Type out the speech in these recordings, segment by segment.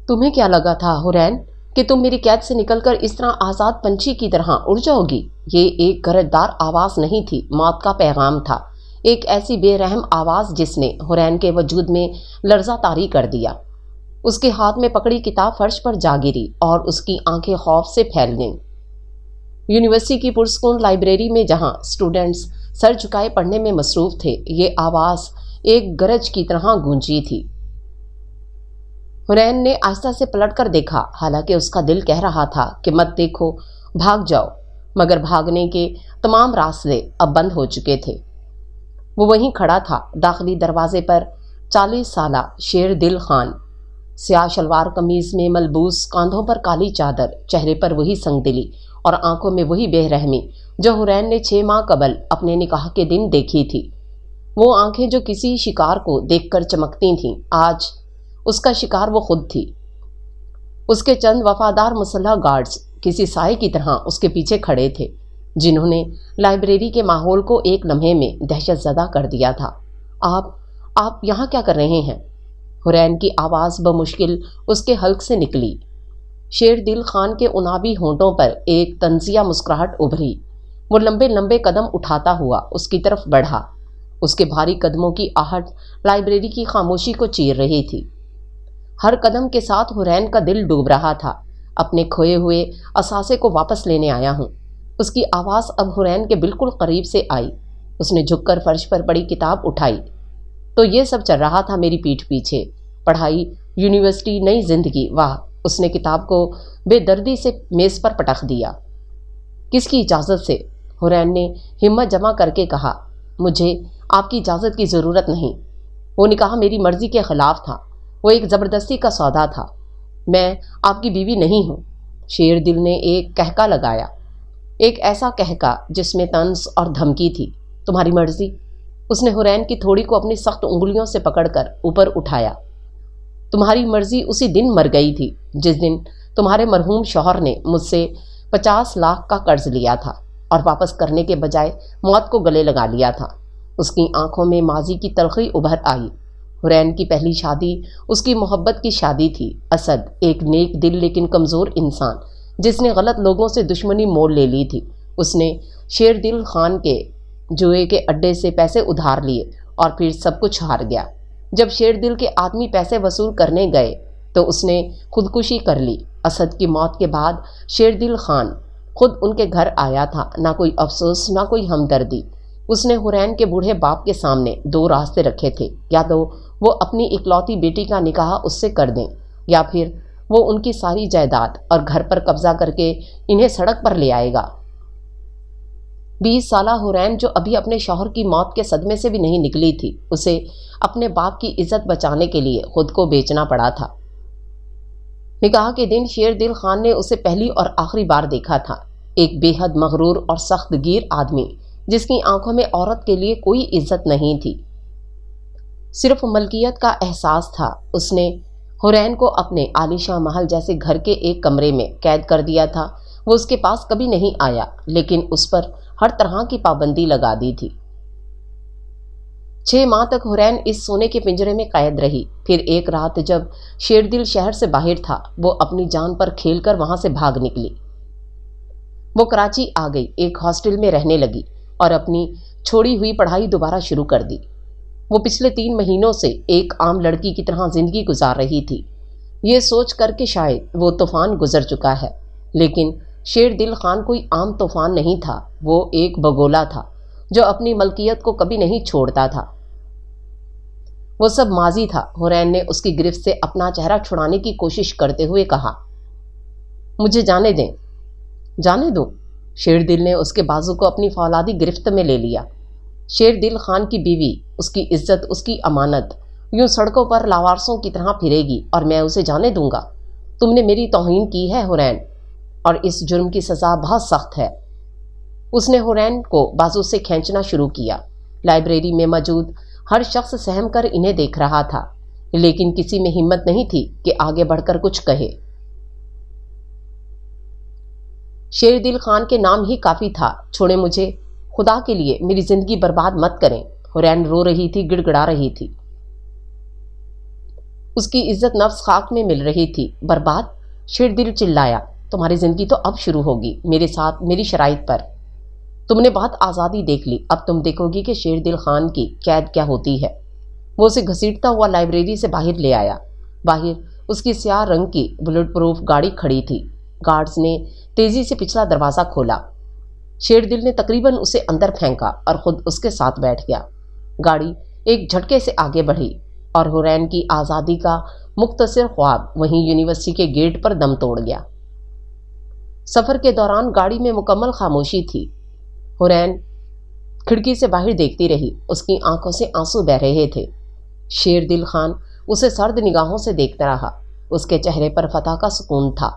تمہیں کیا لگا تھا حرین کہ تم میری قید سے نکل کر اس طرح آزاد پنچھی کی طرح اڑ جاؤ گی؟ یہ ایک گرددار آواز نہیں تھی، موت کا پیغام تھا، ایک ایسی بے رحم آواز جس نے حرین کے وجود میں لرزہ طاری کر دیا۔ اس کے ہاتھ میں پکڑی کتاب فرش پر جا گری اور اس کی آنکھیں خوف سے پھیل گئیں۔ یونیورسٹی کی پرسکون لائبریری میں جہاں اسٹوڈنٹس سر جھکائے پڑھنے میں مصروف تھے، یہ آواز ایک گرج کی طرح گونجی تھی۔ حرین نے آہستہ سے پلٹ کر دیکھا، حالانکہ اس کا دل کہہ رہا تھا کہ مت دیکھو، بھاگ جاؤ، مگر بھاگنے کے تمام راستے اب بند ہو چکے تھے۔ وہ وہیں کھڑا تھا، داخلی دروازے پر 40 سالہ شیر دل خان، سیاہ شلوار قمیض میں ملبوس، کاندھوں پر کالی چادر، چہرے پر وہی سنگ دلی اور آنکھوں میں وہی بے رحمی جو حرین نے 6 ماہ قبل اپنے نکاح کے دن دیکھی تھی۔ وہ آنکھیں جو کسی شکار کو دیکھ کر چمکتی تھیں، آج اس کا شکار وہ خود تھی۔ اس کے چند وفادار مسلح گارڈز کسی سائے کی طرح اس کے پیچھے کھڑے تھے، جنہوں نے لائبریری کے ماحول کو ایک لمحے میں دہشت زدہ کر دیا تھا۔ آپ یہاں کیا کر رہے ہیں؟ حرین کی آواز بمشکل اس کے حلق سے نکلی۔ شیر دل خان کے عنابی ہونٹوں پر ایک طنزیہ مسکراہٹ ابھری۔ وہ لمبے لمبے قدم اٹھاتا ہوا اس کی طرف بڑھا۔ اس کے بھاری قدموں کی آہٹ لائبریری کی خاموشی کو چیر رہی تھی۔ ہر قدم کے ساتھ حرین کا دل ڈوب رہا تھا۔ اپنے کھوئے ہوئے اثاثے کو واپس لینے آیا ہوں۔ اس کی آواز اب حرین کے بالکل قریب سے آئی۔ اس نے جھک کر فرش پر پڑی کتاب اٹھائی۔ تو یہ سب چل رہا تھا میری پیٹھ پیچھے، پڑھائی، یونیورسٹی، نئی زندگی، واہ! اس نے کتاب کو بے دردی سے میز پر پٹخ دیا۔ کس کی اجازت سے؟ حرین نے ہمت جمع کر کے کہا، مجھے آپ کی اجازت کی ضرورت نہیں۔ وہ نکاح میری مرضی کے خلاف تھا، وہ ایک زبردستی کا سودا تھا۔ میں آپ کی بیوی نہیں ہوں۔ شیر دل نے ایک کہکا لگایا، ایک ایسا کہکا جس میں طنز اور دھمکی تھی۔ تمہاری مرضی؟ اس نے حرین کی تھوڑی کو اپنی سخت انگلیوں سے پکڑ کر اوپر اٹھایا۔ تمہاری مرضی اسی دن مر گئی تھی جس دن تمہارے مرحوم شوہر نے مجھ سے 50 لاکھ کا قرض لیا تھا اور واپس کرنے کے بجائے موت کو گلے لگا لیا تھا۔ اس کی آنکھوں میں ماضی کی تلخی ابھر آئی۔ حرین کی پہلی شادی اس کی محبت کی شادی تھی۔ اسد ایک نیک دل لیکن کمزور انسان جس نے غلط لوگوں سے دشمنی مول لے لی تھی۔ اس نے شیر دل خان کے جوئے کے اڈے سے پیسے ادھار لیے اور پھر سب کچھ ہار گیا۔ جب شیر دل کے آدمی پیسے وصول کرنے گئے تو اس نے خودکشی کر لی۔ اسد کی موت کے بعد شیر دل خان خود ان کے گھر آیا تھا، نہ کوئی افسوس نہ کوئی ہمدردی۔ اس نے حرین کے بوڑھے باپ کے سامنے 2 راستے رکھے تھے، یا تو وہ اپنی اکلوتی بیٹی کا نکاح اس سے کر دیں یا پھر وہ ان کی ساری جائیداد اور گھر پر قبضہ کر کے انہیں سڑک پر لے آئے گا۔ 20 سالہ حرین جو ابھی اپنے شوہر کی موت کے صدمے سے بھی نہیں نکلی تھی، اسے اپنے باپ کی عزت بچانے کے لیے خود کو بیچنا پڑا تھا۔ نکاح کے دن شیر دل خان نے اسے پہلی اور آخری بار دیکھا تھا، ایک بے حد مغرور اور سخت گیر آدمی جس کی آنکھوں میں عورت کے لیے کوئی عزت نہیں تھی، صرف ملکیت کا احساس تھا۔ اس نے حرین کو اپنے عالیشاں محل جیسے گھر کے ایک کمرے میں قید کر دیا تھا۔ وہ اس کے پاس کبھی نہیں آیا، لیکن اس پر ہر طرح کی پابندی لگا دی تھی۔ 6 ماہ تک حرین اس سونے کے پنجرے میں قید رہی۔ پھر ایک رات جب شیر دل شہر سے باہر تھا، وہ اپنی جان پر کھیل کر وہاں سے بھاگ نکلی۔ وہ کراچی آ گئی، ایک ہاسٹل میں رہنے لگی اور اپنی چھوڑی ہوئی پڑھائی دوبارہ شروع کر دی۔ وہ پچھلے 3 مہینوں سے ایک عام لڑکی کی طرح زندگی گزار رہی تھی، یہ سوچ کر کہ شاید وہ طوفان گزر چکا ہے۔ لیکن شیر دل خان کوئی عام طوفان نہیں تھا، وہ ایک بگولا تھا جو اپنی ملکیت کو کبھی نہیں چھوڑتا تھا۔ وہ سب ماضی تھا۔ حرین نے اس کی گرفت سے اپنا چہرہ چھڑانے کی کوشش کرتے ہوئے کہا، مجھے جانے دیں۔ جانے دو؟ شیر دل نے اس کے بازو کو اپنی فولادی گرفت میں لے لیا۔ شیر دل خان کی بیوی، اس کی عزت، اس کی امانت یوں سڑکوں پر لاوارسوں کی طرح پھرے گی اور میں اسے جانے دوں گا؟ تم نے میری توہین کی ہے حرین، اور اس جرم کی سزا بہت سخت ہے۔ اس نے حرین کو بازو سے کھینچنا شروع کیا۔ لائبریری میں موجود ہر شخص سہم کر انہیں دیکھ رہا تھا، لیکن کسی میں ہمت نہیں تھی کہ آگے بڑھ کر کچھ کہے۔ شیر دل خان کے نام ہی کافی تھا۔ چھوڑے مجھے، خدا کے لیے میری زندگی برباد مت کریں۔ حرین رو رہی تھی، گڑ گڑا رہی تھی۔ اس کی عزت نفس خاک میں مل رہی تھی۔ برباد! شیردل چلایا، تمہاری زندگی تو اب شروع ہوگی، میرے ساتھ، میری شرائط پر۔ تم نے بہت آزادی دیکھ لی، اب تم دیکھو گی کہ شیردل خان کی قید کیا ہوتی ہے۔ وہ اسے گھسیٹتا ہوا لائبریری سے باہر لے آیا۔ باہر اس کی سیاہ رنگ کی بلٹ پروف گاڑی کھڑی تھی۔ گارڈز نے تیزی سے پچھلا دروازہ کھولا۔ شیردل نے تقریباً اسے اندر پھینکا اور خود اس کے ساتھ بیٹھ گیا۔ گاڑی ایک جھٹکے سے آگے بڑھی اور حورین کی آزادی کا مختصر خواب وہیں یونیورسٹی کے گیٹ پر دم توڑ گیا۔ سفر کے دوران گاڑی میں مکمل خاموشی تھی۔ حورین کھڑکی سے باہر دیکھتی رہی، اس کی آنکھوں سے آنسو بہہ رہے تھے۔ شیردل خان اسے سرد نگاہوں سے دیکھتا رہا، اس کے چہرے پر فتح کا سکون تھا۔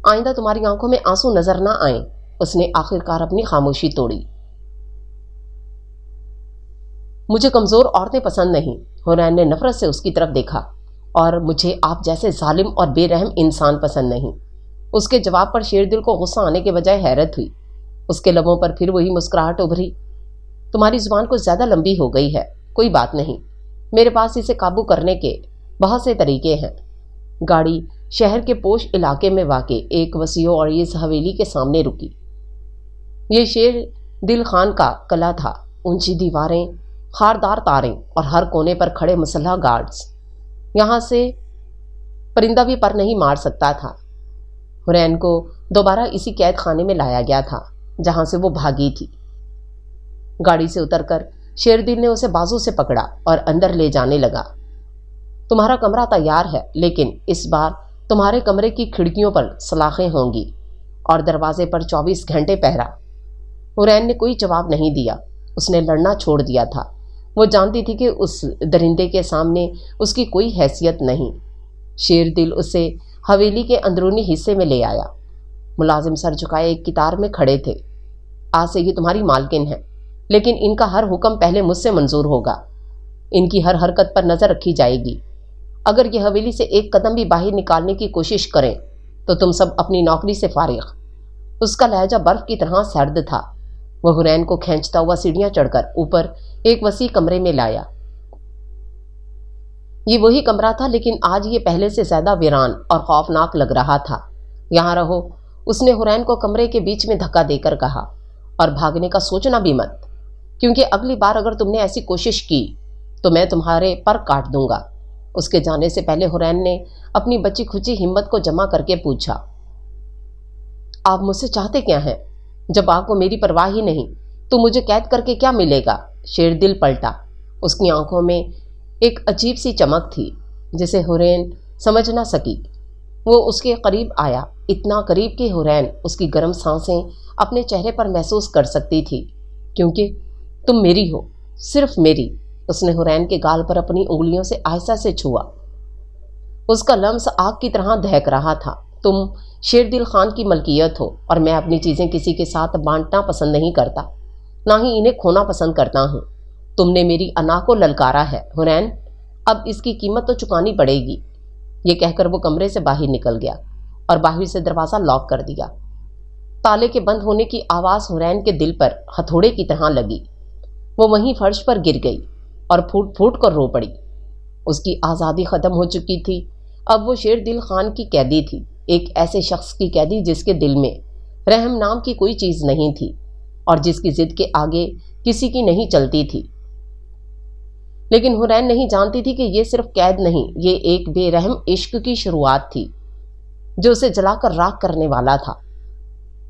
آئندہ تمہاری آنکھوں میں آنسو نظر نہ آئیں، اس نے آخر کار اپنی خاموشی توڑی۔ مجھے کمزور عورتیں پسند نہیں، حورین نے نفرت سے اس کی طرف دیکھا، اور مجھے آپ جیسے ظالم اور بے رحم انسان پسند نہیں۔ اس کے جواب پر شیردل کو غصہ آنے کے بجائے حیرت ہوئی۔ اس کے لبوں پر پھر وہی مسکراہٹ ابھری۔ تمہاری زبان کچھ زیادہ لمبی ہو گئی ہے، کوئی بات نہیں، میرے پاس اسے قابو کرنے کے بہت سے طریقے ہیں۔ گاڑی شہر کے پوش علاقے میں واقع ایک وسیع و عریض حویلی کے سامنے رکی۔ یہ شیردل خان کا قلعہ تھا، اونچی دیواریں، خاردار تاریں اور ہر کونے پر کھڑے مسلح گارڈز۔ یہاں سے پرندہ بھی پر نہیں مار سکتا تھا۔ حورین کو دوبارہ اسی قید خانے میں لایا گیا تھا جہاں سے وہ بھاگی تھی۔ گاڑی سے اتر کر شیردل نے اسے بازو سے پکڑا اور اندر لے جانے لگا۔ تمہارا کمرہ تیار ہے، لیکن اس بار تمہارے کمرے کی کھڑکیوں پر سلاخیں ہوں گی اور دروازے پر 24 گھنٹے پہرا۔ حورین نے کوئی جواب نہیں دیا، اس نے لڑنا چھوڑ دیا تھا۔ وہ جانتی تھی کہ اس درندے کے سامنے اس کی کوئی حیثیت نہیں۔ شیردل اسے حویلی کے اندرونی حصے میں لے آیا۔ ملازم سر جھکائے ایک قطار میں کھڑے تھے۔ آج سے یہ تمہاری مالکن ہے، لیکن ان کا ہر حکم پہلے مجھ سے منظور ہوگا۔ ان کی ہر حرکت پر نظر رکھی جائے گی۔ اگر یہ حویلی سے ایک قدم بھی باہر نکالنے کی کوشش کریں تو تم سب اپنی نوکری سے فارغ۔ اس کا لہجہ برف کی طرح سرد تھا۔ وہ حورین کو کھینچتا ہوا سیڑھیاں چڑھ کر اوپر ایک وسیع کمرے میں لایا۔ یہ وہی کمرہ تھا، لیکن آج یہ پہلے سے زیادہ ویران اور خوفناک لگ رہا تھا۔ یہاں رہو، اس نے حورین کو کمرے کے بیچ میں دھکا دے کر کہا، اور بھاگنے کا سوچنا بھی مت، کیونکہ اگلی بار اگر تم نے ایسی کوشش کی تو میں تمہارے پر کاٹ دوں گا۔ اس کے جانے سے پہلے حورین نے اپنی بچی کھچی ہمت کو جمع کر کے پوچھا، آپ مجھ سے چاہتے کیا ہیں؟ جب آپ کو میری پرواہ ہی نہیں تو مجھے قید کر کے کیا ملے گا؟ شیردل پلٹا۔ اس کی آنکھوں میں ایک عجیب سی چمک تھی جسے حورین سمجھ نہ سکی۔ وہ اس کے قریب آیا، اتنا قریب کہ حورین اس کی گرم سانسیں اپنے چہرے پر محسوس کر سکتی تھی۔ کیونکہ تم میری ہو، صرف میری۔ اس نے حورین کے گال پر اپنی انگلیوں سے آہستہ سے چھوا۔ اس کا لمس آگ کی طرح دہک رہا تھا۔ تم شیردل خان کی ملکیت ہو، اور میں اپنی چیزیں کسی کے ساتھ بانٹنا پسند نہیں کرتا، نہ ہی انہیں کھونا پسند کرتا ہوں۔ تم نے میری انا کو للکارا ہے حورین، اب اس کی قیمت تو چکانی پڑے گی۔ یہ کہہ کر وہ کمرے سے باہر نکل گیا اور باہر سے دروازہ لاک کر دیا۔ تالے کے بند ہونے کی آواز حورین کے دل پر ہتھوڑے کی طرح لگی۔ وہ وہیں فرش پر گر گئی اور پھوٹ پھوٹ کر رو پڑی۔ اس کی آزادی ختم ہو چکی تھی۔ اب وہ شیردل خان کی قیدی تھی، ایک ایسے شخص کی قیدی جس کے دل میں رحم نام کی کوئی چیز نہیں تھی اور جس کی ضد کے آگے کسی کی نہیں چلتی تھی۔ لیکن حورین نہیں جانتی تھی کہ یہ صرف قید نہیں، یہ ایک بے رحم عشق کی شروعات تھی جو اسے جلا کر راکھ کرنے والا تھا۔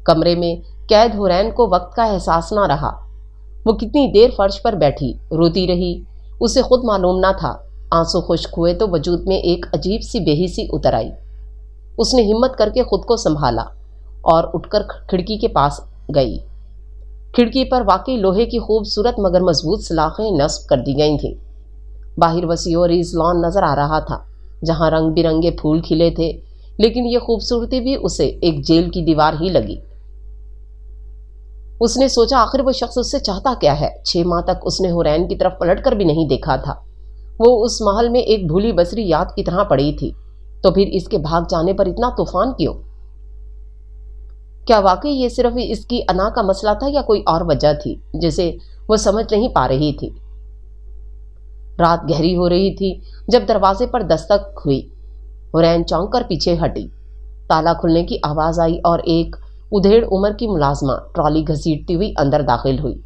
کمرے میں قید حورین کو وقت کا احساس نہ رہا۔ وہ کتنی دیر فرش پر بیٹھی روتی رہی، اسے خود معلوم نہ تھا۔ آنسو خشک ہوئے تو وجود میں ایک عجیب سی بے حسی اتر آئی۔ اس نے ہمت کر کے خود کو سنبھالا اور اٹھ کر کھڑکی کے پاس گئی۔ کھڑکی پر واقعی لوہے کی خوبصورت مگر مضبوط سلاخیں نصب کر دی گئی تھیں۔ باہر وسیع و عریض لان نظر آ رہا تھا جہاں رنگ برنگے پھول کھلے تھے، لیکن یہ خوبصورتی بھی اسے ایک جیل کی دیوار ہی لگی۔ اس نے سوچا آخر وہ شخص اس سے چاہتا کیا ہے؟ 6 ماہ تک اس نے حورین کی طرف پلٹ کر بھی نہیں دیکھا تھا۔ وہ اس محل میں ایک بھولی بسری یاد کی طرح پڑی تھی، تو پھر اس کے بھاگ جانے پر اتنا طوفان کیوں؟ کیا واقعی یہ صرف اس کی انا کا مسئلہ تھا یا کوئی اور وجہ تھی جسے وہ سمجھ نہیں پا رہی تھی؟ رات گہری ہو رہی تھی جب دروازے پر دستک ہوئی۔ حورین چونک کر پیچھے ہٹی۔ تالا کھلنے کی آواز آئی اور ایک ادھیڑ عمر کی ملازمہ ٹرالی گھسیٹتی ہوئی اندر داخل ہوئی۔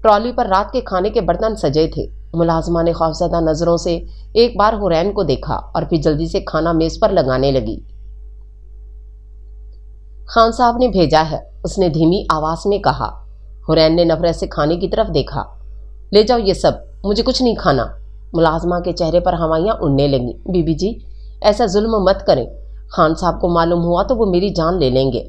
ٹرالی پر رات کے کھانے کے برتن سجے تھے۔ ملازمہ نے خوفزدہ نظروں سے ایک بار حورین کو دیکھا اور پھر جلدی سے کھانا میز پر لگانے لگی۔ خان صاحب نے بھیجا ہے، اس نے دھیمی آواز میں کہا۔ حورین نے نفرت سے کھانے کی طرف دیکھا۔ لے جاؤ یہ سب، مجھے کچھ نہیں کھانا۔ ملازمہ کے چہرے پر ہوائیاں اڑنے لگیں۔ بی بی جی ایسا ظلم مت کریں، خان صاحب کو معلوم ہوا تو وہ میری جان لے لیں گے۔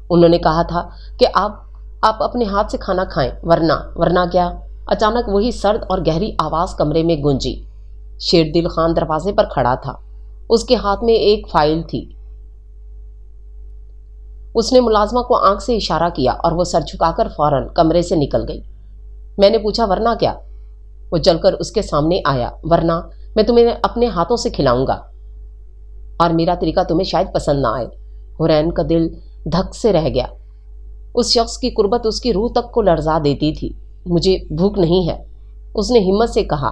انہوں نے کہا تھا کہ آپ اپنے ہاتھ سے کھانا کھائیں، ورنہ کیا؟ اچانک وہی سرد اور گہری آواز کمرے میں گونجی۔ شیردل خان دروازے پر کھڑا تھا، اس کے ہاتھ میں ایک فائل تھی۔ اس نے ملازمہ کو آنکھ سے اشارہ کیا اور وہ سر جھکا کر فوراً کمرے سے نکل گئی۔ میں نے پوچھا ورنہ کیا؟ وہ چل کر اس کے سامنے آیا۔ ورنہ میں تمہیں اپنے ہاتھوں سے کھلاؤں گا، اور میرا طریقہ تمہیں شاید پسند نہ آئے۔ حورین کا دل دھک سے رہ گیا۔ اس شخص کی قربت اس کی روح تک کو لرزا دیتی تھی۔ مجھے بھوک نہیں ہے، اس نے ہمت سے کہا،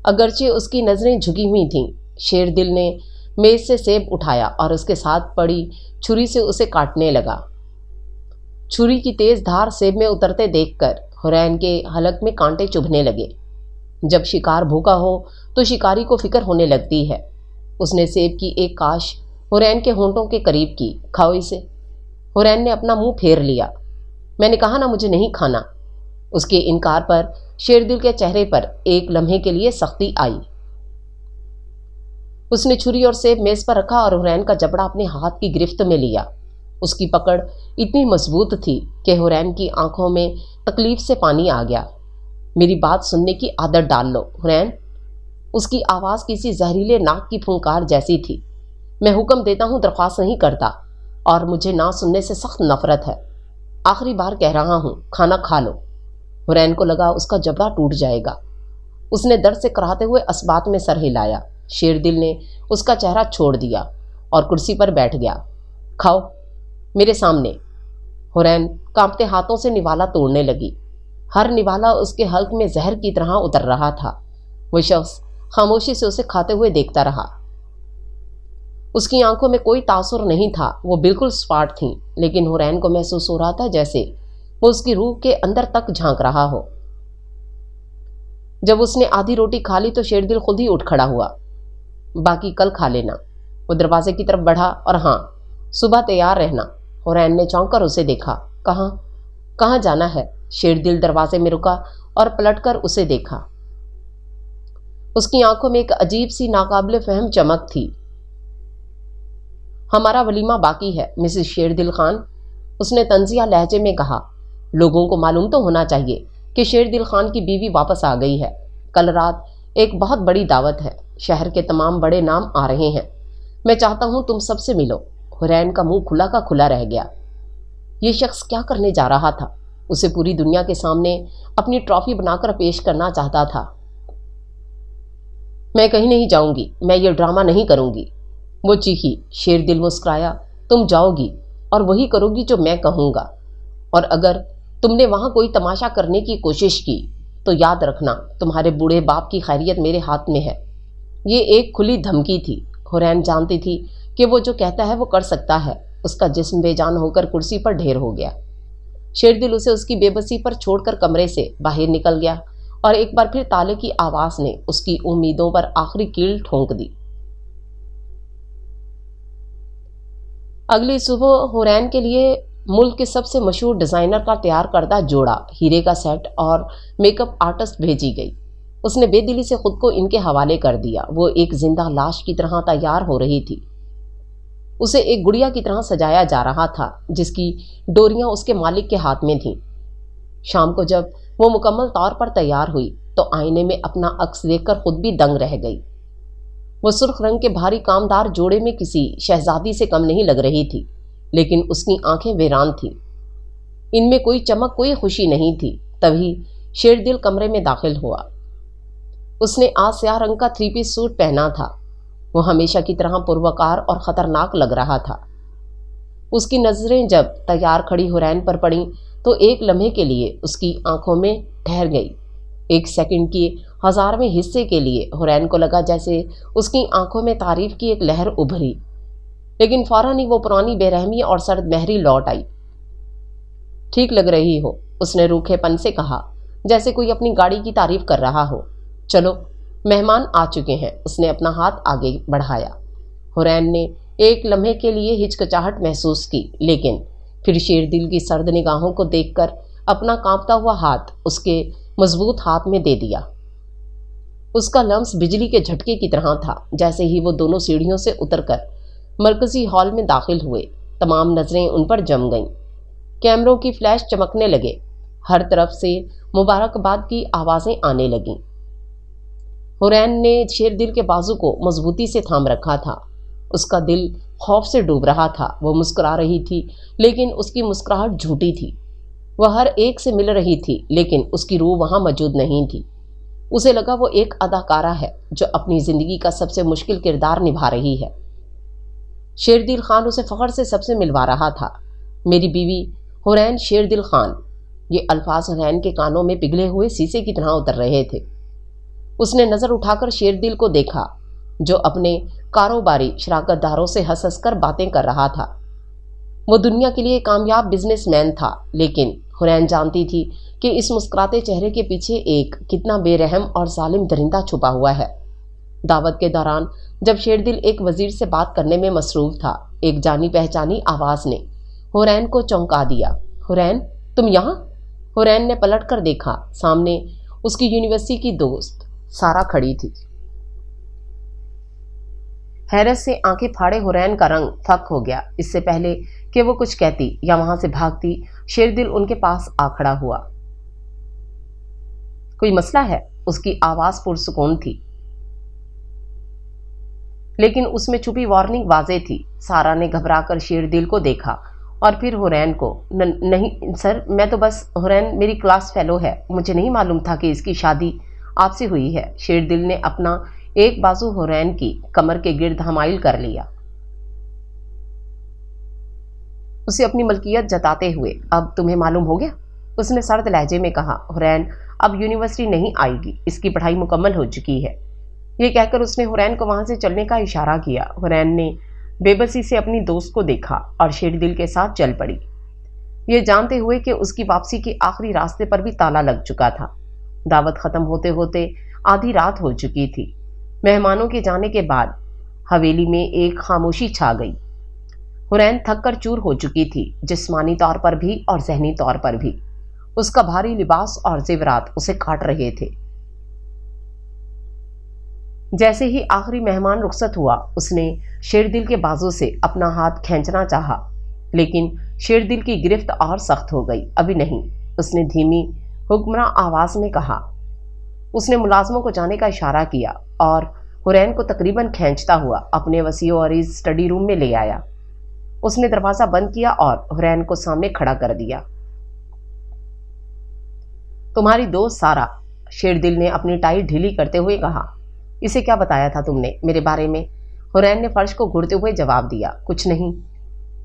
اگرچہ اس کی نظریں جھکی ہوئی تھیں۔ شیردل نے میز سے سیب اٹھایا اور اس کے ساتھ پڑی چھری سے اسے کاٹنے لگا۔ چھری کی تیز دھار سیب میں اترتے دیکھ کر حورین کے حلق میں کانٹے چبھنے لگے۔ جب شکار بھوکا ہو تو شکاری کو فکر ہونے لگتی ہے۔ اس نے سیب کی ایک کاش حورین کے ہونٹوں کے قریب کی۔ کھاؤ اسے۔ حورین نے اپنا منہ پھیر لیا۔ میں نے کہا نا مجھے نہیں کھانا۔ اس کے انکار پر شیردل کے چہرے پر ایک لمحے کے لیے سختی آئی۔ اس نے چھری اور سیب میز پر رکھا اور حورین کا جبڑا اپنے ہاتھ کی گرفت میں لیا۔ اس کی پکڑ اتنی مضبوط تھی کہ حورین کی آنکھوں میں تکلیف سے پانی آ گیا۔ میری بات سننے کی عادت ڈال لو حورین۔ اس کی آواز کسی زہریلے ناک کی پھونکار جیسی تھی۔ میں حکم دیتا ہوں، درخواست نہیں کرتا، اور مجھے نہ سننے سے سخت نفرت ہے۔ آخری بار کہہ رہا ہوں، کھانا کھا لو۔ حورین کو لگا اس کا جبڑا ٹوٹ جائے گا۔ اس نے درد سے کراہتے ہوئے اسبات میں سر ہلایا۔ شیردل نے اس کا چہرہ چھوڑ دیا اور کرسی پر بیٹھ گیا۔ کھاؤ میرے سامنے۔ حورین کانپتے ہاتھوں سے نوالا توڑنے لگی۔ ہر نوالا اس کے حلق میں زہر کی طرح اتر رہا تھا۔ وہ شخص خاموشی سے اسے کھاتے ہوئے دیکھتا رہا۔ اس کی آنکھوں میں کوئی تاثر نہیں تھا، وہ بالکل سپاٹ تھیں، لیکن حورین کو محسوس ہو رہا تھا جیسے وہ اس کی روح کے اندر تک جھانک رہا ہو۔ جب اس نے آدھی روٹی کھا لی تو شیردل خود ہی اٹھ کھڑا ہوا۔ باقی کل کھا لینا۔ وہ دروازے کی طرف بڑھا، اور ہاں، صبح تیار رہنا۔ حورین نے چونک کر اسے دیکھا۔ کہاں جانا ہے؟ شیردل دروازے میں رکا اور پلٹ کر اسے دیکھا۔ اس کی آنکھوں میں ایک عجیب سی ناقابل فہم چمک تھی۔ ہمارا ولیمہ باقی ہے مسز شیردل خان، اس نے طنزیہ لہجے میں کہا۔ لوگوں کو معلوم تو ہونا چاہیے کہ شیردل خان کی بیوی واپس آ گئی ہے۔ کل رات ایک بہت بڑی دعوت ہے، شہر کے تمام بڑے نام آ رہے ہیں۔ میں چاہتا ہوں تم سب سے ملو۔ حورین کا منہ کھلا کا کھلا رہ گیا۔ یہ شخص کیا کرنے جا رہا تھا؟ اسے پوری دنیا کے سامنے اپنی ٹرافی بنا کر پیش کرنا چاہتا تھا۔ میں کہیں نہیں جاؤں گی، میں یہ ڈرامہ نہیں کروں گی، وہ چیخی۔ شیردل مسکرایا۔ تم جاؤ گی اور وہی کرو گی جو میں کہوں گا، اور اگر تم نے وہاں کوئی تماشا کرنے کی کوشش کی تو یاد رکھنا تمہارے بوڑھے باپ کی خیریت میرے ہاتھ میں ہے۔ یہ ایک کھلی دھمکی تھی۔ حورین جانتی تھی کہ وہ جو کہتا ہے وہ کر سکتا ہے۔ اس کا جسم بے جان ہو کر کرسی پر ڈھیر ہو گیا۔ شیردل اسے اس کی بے بسی پر چھوڑ کر کمرے سے باہر نکل گیا، اور ایک بار پھر تالے کی آواز نے اس کی امیدوں پر آخری کیل ٹھونک دی۔ اگلی صبح حورین کے لیے ملک کے سب سے مشہور ڈیزائنر کا تیار کردہ جوڑا، ہیرے کا سیٹ اور میک اپ آرٹسٹ بھیجی گئی۔ اس نے بے دلی سے خود کو ان کے حوالے کر دیا۔ وہ ایک زندہ لاش کی طرح تیار ہو رہی تھی۔ اسے ایک گڑیا کی طرح سجایا جا رہا تھا جس کی ڈوریاں اس کے مالک کے ہاتھ میں تھیں۔ شام کو جب وہ مکمل طور پر تیار ہوئی تو آئینے میں اپنا عکس دیکھ کر خود بھی دنگ رہ گئی۔ وہ سرخ رنگ کے بھاری کامدار جوڑے میں کسی شہزادی سے کم نہیں لگ رہی تھی، لیکن اس کی آنکھیں ویران تھیں۔ ان میں کوئی چمک، کوئی خوشی نہیں تھی۔ تبھی شیردل کمرے میں داخل ہوا۔ اس نے آج سیاہ رنگ کا 3 پیس سوٹ پہنا تھا۔ وہ ہمیشہ کی طرح پروقار اور خطرناک لگ رہا تھا۔ اس کی نظریں جب تیار کھڑی حورین پر پڑیں تو ایک لمحے کے لیے اس کی آنکھوں میں ٹھہر گئی۔ ایک سیکنڈ کی 1000ویں حصے کے لیے حرین کو لگا جیسے اس کی آنکھوں میں تعریف کی ایک لہر ابھری، لیکن فوراً ہی وہ پرانی بے رحمی اور سرد مہری لوٹ آئی۔ ٹھیک لگ رہی ہو، اس نے روکھے پن سے کہا، جیسے کوئی اپنی گاڑی کی تعریف کر رہا ہو۔ چلو، مہمان آ چکے ہیں۔ اس نے اپنا ہاتھ آگے بڑھایا۔ حرین نے ایک لمحے کے لیے ہچکچاہٹ محسوس کی، لیکن پھر شیردل کی سرد نگاہوں کو دیکھ کر اپنا کانپتا ہوا ہاتھ اس کے مضبوط ہاتھ میں دے دیا۔ اس کا لمس بجلی کے جھٹکے کی طرح تھا۔ جیسے ہی وہ دونوں سیڑھیوں سے اتر کر مرکزی ہال میں داخل ہوئے، تمام نظریں ان پر جم گئیں۔ کیمروں کی فلیش چمکنے لگے، ہر طرف سے مبارکباد کی آوازیں آنے لگیں۔ حرین نے شیردل کے بازو کو مضبوطی سے تھام رکھا تھا۔ اس کا دل خوف سے ڈوب رہا تھا۔ وہ مسکرا رہی تھی، لیکن اس کی مسکراہٹ جھوٹی تھی۔ وہ ہر ایک سے مل رہی تھی، لیکن اس کی روح وہاں موجود نہیں تھی۔ اسے لگا وہ ایک اداکارہ ہے جو اپنی زندگی کا سب سے مشکل کردار نبھا رہی ہے۔ شیردل خان اسے فخر سے سب سے ملوا رہا تھا۔ میری بیوی حرین شیردل خان۔ یہ الفاظ حرین کے کانوں میں پگھلے ہوئے سیسے کی طرح اتر رہے تھے۔ اس نے نظر اٹھا کر شیردل کو دیکھا، جو اپنے کاروباری شراکت داروں سے ہنس ہنس کر باتیں کر رہا تھا۔ وہ دنیا کے لیے کامیاب بزنس مین تھا، لیکن حرین جانتی تھی کہ اس مسکراتے چہرے کے پیچھے ایک کتنا بے رحم اور ظالم درندہ چھپا ہوا ہے۔ دعوت کے دوران جب شیردل ایک وزیر سے بات کرنے میں مصروف تھا، ایک جانی پہچانی آواز نے حرین کو چونکا دیا۔ حرین، تم یہاں؟ حرین نے پلٹ کر دیکھا۔ سامنے اس کی یونیورسٹی کی دوست سارا کھڑی تھی۔ حیرت سے آنکھیں پھاڑے حرین کا رنگ پھک ہو گیا۔ اس سے پہلے کہ وہ کچھ کہتی یا وہاں سے بھاگتی، شیردل ان کے پاس آ کھڑا ہوا۔ کوئی مسئلہ ہے؟ اس کی آواز پرسکون تھی، لیکن اس میں چھپی وارننگ واضح تھی۔ سارا نے گھبرا کر شیردل کو دیکھا اور پھر حرین کو۔ نہیں سر، میں تو بس حرین میری کلاس فیلو ہے، مجھے نہیں معلوم تھا کہ اس کی شادی آپ سے ہوئی ہے۔ شیردل نے اپنا ایک بازو حرین کی کمر کے گرد حمائل کر لیا، اسے اپنی ملکیت جتاتے ہوئے۔ اب تمہیں معلوم ہو گیا؟ اس نے سرد لہجے میں کہا۔ حرین اب یونیورسٹی نہیں آئے گی، اس کی پڑھائی مکمل ہو چکی ہے۔ یہ کہہ کر اس نے حرین کو وہاں سے چلنے کا اشارہ کیا۔ حرین نے بے بسی سے اپنی دوست کو دیکھا اور شیردل کے ساتھ چل پڑی، یہ جانتے ہوئے کہ اس کی واپسی کے آخری راستے پر بھی تالا لگ چکا تھا۔ دعوت ختم ہوتے ہوتے آدھی رات ہو چکی تھی۔ مہمانوں کے جانے کے بعد حویلی میں ایک خاموشی چھا گئی۔ حرین تھک کر چور ہو چکی تھی، جسمانی طور پر بھی اور ذہنی طور پر بھی۔ اس کا بھاری لباس اور زیورات اسے کاٹ رہے تھے۔ جیسے ہی آخری مہمان رخصت ہوا، اس نے شیردل کے بازو سے اپنا ہاتھ کھینچنا چاہا، لیکن شیردل کی گرفت اور سخت ہو گئی۔ ابھی نہیں، اس نے دھیمی حکمراں آواز میں کہا۔ اس نے ملازموں کو جانے کا اشارہ کیا اور حرین کو تقریباً کھینچتا ہوا اپنے وسیع و عریض اسٹڈی روم میں لے آیا۔ اس نے دروازہ بند کیا اور حرین کو سامنے کھڑا کر دیا۔ تمہاری دوست سارا، شیردل نے اپنی ٹائی ڈھیلی کرتے ہوئے کہا۔ اسے کیا بتایا تھا تم نے میرے بارے میں؟ حرین نے فرش کو گھڑتے ہوئے جواب دیا۔ کچھ نہیں،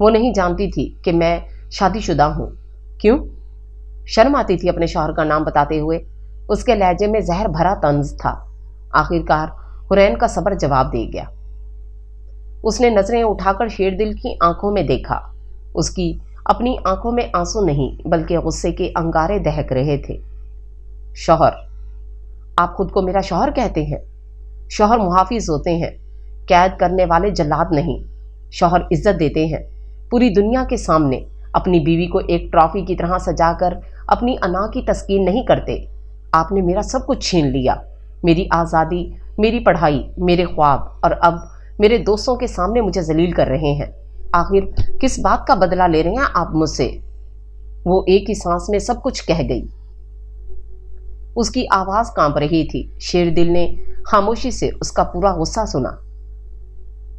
وہ نہیں جانتی تھی کہ میں شادی شدہ ہوں۔ کیوں؟ شرم آتی تھی اپنے شوہر کا نام بتاتے ہوئے۔ اس کے لہجے میں زہر بھرا طنز تھا۔ آخرکار حرین کا صبر جواب دے گیا۔ اس نے نظریں اٹھا کر شیردل کی آنکھوں میں دیکھا۔ اس کی اپنی آنکھوں میں آنسو نہیں بلکہ غصے کے انگارے دہک رہے تھے۔ شوہر؟ آپ خود کو میرا شوہر کہتے ہیں؟ شوہر محافظ ہوتے ہیں، قید کرنے والے جلاد نہیں۔ شوہر عزت دیتے ہیں، پوری دنیا کے سامنے اپنی بیوی کو ایک ٹرافی کی طرح سجا کر اپنی انا کی تسکین نہیں کرتے۔ آپ نے میرا سب کچھ چھین لیا، میری آزادی، میری پڑھائی، میرے خواب، اور اب میرے دوستوں کے سامنے مجھے ذلیل کر رہے ہیں۔ آخر کس بات کا بدلہ لے رہے ہیں آپ مجھ سے؟ وہ ایک ہی سانس میں سب کچھ کہہ گئی۔ اس کی آواز کانپ رہی تھی۔ شیردل نے خاموشی سے اس کا پورا غصہ سنا۔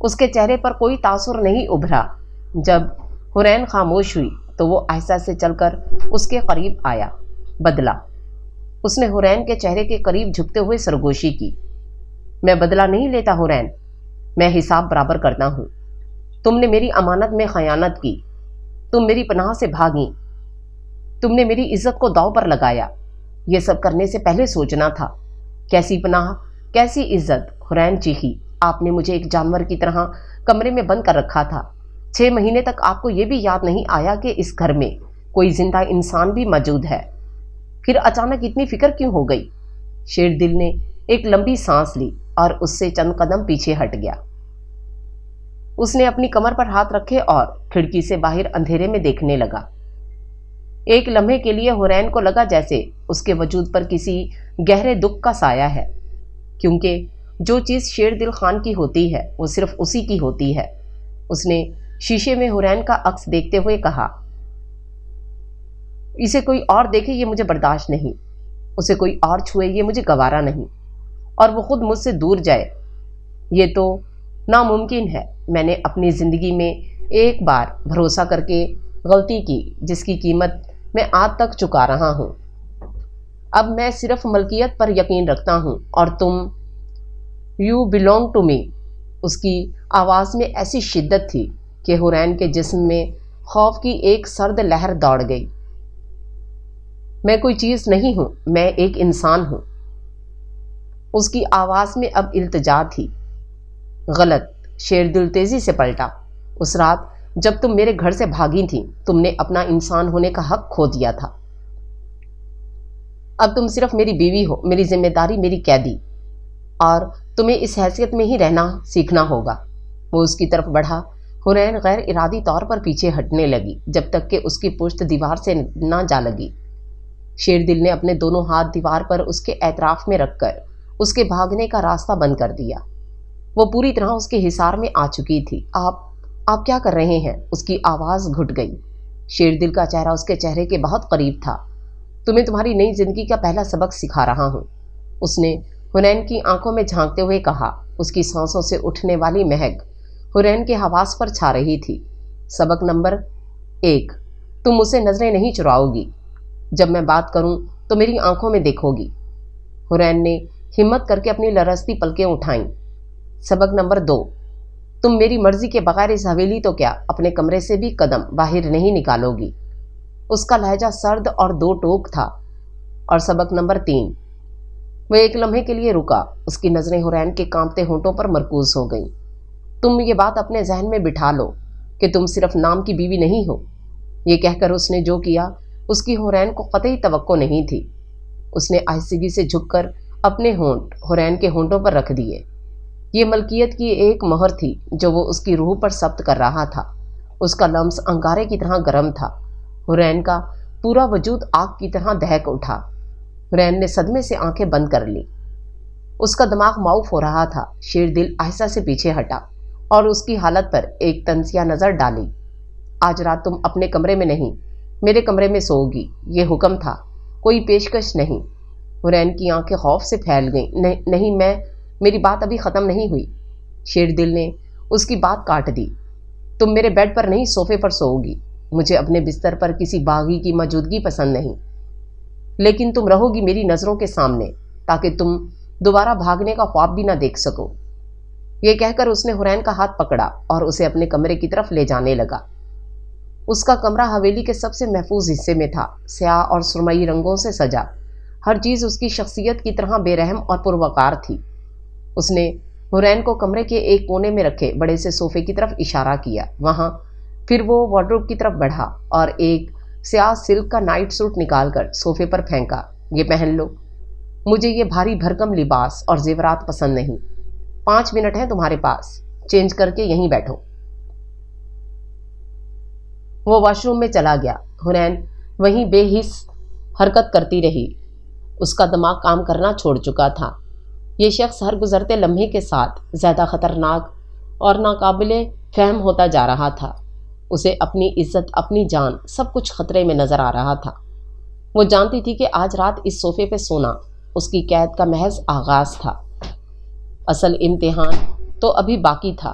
اس کے چہرے پر کوئی تاثر نہیں ابھرا۔ جب حرین خاموش ہوئی تو وہ آہستہ سے چل کر اس کے قریب آیا۔ بدلہ؟ اس نے حرین کے چہرے کے قریب جھکتے ہوئے سرگوشی کی۔ میں بدلہ نہیں لیتا حرین، میں حساب برابر کرتا ہوں۔ تم نے میری امانت میں خیانت کی، تم میری پناہ سے بھاگیں، تم نے میری عزت کو داؤ پر لگایا، یہ سب کرنے سے پہلے سوچنا تھا۔ کیسی پناہ، کیسی عزت! حورین چیخی، آپ نے مجھے ایک جانور کی طرح کمرے میں بند کر رکھا تھا۔ 6 مہینے تک آپ کو یہ بھی یاد نہیں آیا کہ اس گھر میں کوئی زندہ انسان بھی موجود ہے۔ پھر اچانک اتنی فکر کیوں ہو گئی؟ شیر دل نے ایک لمبی سانس لی اور اس سے چند قدم پیچھے ہٹ گیا۔ اس نے اپنی کمر پر ہاتھ رکھے اور کھڑکی سے باہر اندھیرے میں دیکھنے لگا۔ ایک لمحے کے لیے حورین کو لگا جیسے اس کے وجود پر کسی گہرے دکھ کا سایہ ہے، کیونکہ جو چیز شیر دل خان کی ہوتی ہے وہ صرف اسی کی ہوتی ہے۔ اس نے شیشے میں حورین کا عکس دیکھتے ہوئے کہا، اسے کوئی اور دیکھے یہ مجھے برداشت نہیں، اسے کوئی اور چھوئے یہ مجھے گوارا نہیں، اور وہ خود مجھ سے دور جائے یہ تو ناممکن ہے۔ میں نے اپنی زندگی میں ایک بار بھروسہ کر کے غلطی کی جس کی قیمت میں آج تک چکا رہا ہوں۔ اب میں صرف ملکیت پر یقین رکھتا ہوں اور تم یو بیلونگ ٹو می۔ اس کی آواز میں ایسی شدت تھی کہ حورین کے جسم میں خوف کی ایک سرد لہر دوڑ گئی۔ میں کوئی چیز نہیں ہوں، میں ایک انسان ہوں۔ اس کی آواز میں اب التجا تھی۔ غلط، شیر دل تیزی سے پلٹا۔ اس رات جب تم میرے گھر سے بھاگی تھی تم نے اپنا انسان ہونے کا حق کھو دیا تھا۔ اب تم صرف میری بیوی ہو، میری ذمہ داری، میری قیدی، اور تمہیں اس حیثیت میں ہی رہنا سیکھنا ہوگا۔ وہ اس کی طرف بڑھا۔ حورین غیر ارادی طور پر پیچھے ہٹنے لگی جب تک کہ اس کی پشت دیوار سے نہ جا لگی۔ شیر دل نے اپنے دونوں ہاتھ دیوار پر اس کے اطراف میں رکھ کر اس کے بھاگنے کا راستہ بند کر دیا۔ وہ پوری طرح اس کے حصار میں آ چکی تھی۔ آپ کیا کر رہے ہیں؟ اس کی آواز گھٹ گئی۔ شیر دل کا چہرہ اس کے چہرے کے بہت قریب تھا۔ تمہیں تمہاری نئی زندگی کا پہلا سبق سکھا رہا ہوں، اس نے حورین کی آنکھوں میں جھانکتے ہوئے کہا۔ اس کی سانسوں سے اٹھنے والی مہک حورین کے حواس پر چھا رہی تھی۔ سبق نمبر 1، تم مجھ سے نظریں نہیں چراؤ گی۔ جب میں بات کروں تو میری آنکھوں میں دیکھو گی۔ حورین نے ہمت کر کے اپنی لرزتی پلکیں اٹھائیں۔ سبق نمبر 2، تم میری مرضی کے بغیر اس حویلی تو کیا اپنے کمرے سے بھی قدم باہر نہیں نکالو گی۔ اس کا لہجہ سرد اور دو ٹوک تھا۔ اور سبق نمبر 3۔ وہ ایک لمحے کے لیے رکا۔ اس کی نظریں حورین کے کانپتے ہونٹوں پر مرکوز ہو گئیں۔ تم یہ بات اپنے ذہن میں بٹھا لو کہ تم صرف نام کی بیوی نہیں ہو۔ یہ کہہ کر اس نے جو کیا اس کی حورین کو قطعی توقع نہیں تھی۔ اس نے آہستگی سے جھک کر اپنے ہونٹ حورین کے ہونٹوں پر رکھ دیے۔ یہ ملکیت کی ایک مہر تھی جو وہ اس کی روح پر ثبت کر رہا تھا۔ اس کا لمس انگارے کی طرح گرم تھا۔ حورین کا پورا وجود آگ کی طرح دہک اٹھا۔ حورین نے صدمے سے آنکھیں بند کر لی۔ اس کا دماغ معاف ہو رہا تھا۔ شیر دل آہستہ سے پیچھے ہٹا اور اس کی حالت پر ایک تنزیہ نظر ڈالی۔ آج رات تم اپنے کمرے میں نہیں، میرے کمرے میں سو گی، یہ حکم تھا، کوئی پیشکش نہیں۔ حورین کی آنکھیں خوف سے پھیل گئیں۔ نہیں، میری بات ابھی ختم نہیں ہوئی۔ شیر دل نے اس کی بات کاٹ دی۔ تم میرے بیڈ پر نہیں، صوفے پر سو گی۔ مجھے اپنے بستر پر کسی باغی کی موجودگی پسند نہیں، لیکن تم رہو گی میری نظروں کے سامنے تاکہ تم دوبارہ بھاگنے کا خواب بھی نہ دیکھ سکو۔ یہ کہہ کر اس نے حورین کا ہاتھ پکڑا اور اسے اپنے کمرے کی طرف لے جانے لگا۔ اس کا کمرہ حویلی کے سب سے محفوظ حصے میں تھا، سیاہ اور سرمئی رنگوں سے سجا۔ ہر چیز اس کی شخصیت کی طرح بے رحم اور پروقار تھی۔ اس نے حورین کو کمرے کے ایک کونے میں رکھے بڑے سے صوفے کی طرف اشارہ کیا۔ وہاں پھر وہ وارڈروب کی طرف بڑھا اور ایک سیاہ سلک کا نائٹ سوٹ نکال کر صوفے پر پھینکا۔ یہ پہن لو، مجھے یہ بھاری بھرکم لباس اور زیورات پسند نہیں۔ 5 منٹ ہیں تمہارے پاس، چینج کر کے یہیں بیٹھو۔ وہ واش روم میں چلا گیا۔ حورین وہیں بے حس حرکت کرتی رہی۔ اس کا دماغ کام کرنا چھوڑ چکا تھا۔ یہ شخص ہر گزرتے لمحے کے ساتھ زیادہ خطرناک اور ناقابل فہم ہوتا جا رہا تھا۔ اسے اپنی عزت، اپنی جان، سب کچھ خطرے میں نظر آ رہا تھا۔ وہ جانتی تھی کہ آج رات اس صوفے پہ سونا اس کی قید کا محض آغاز تھا۔ اصل امتحان تو ابھی باقی تھا۔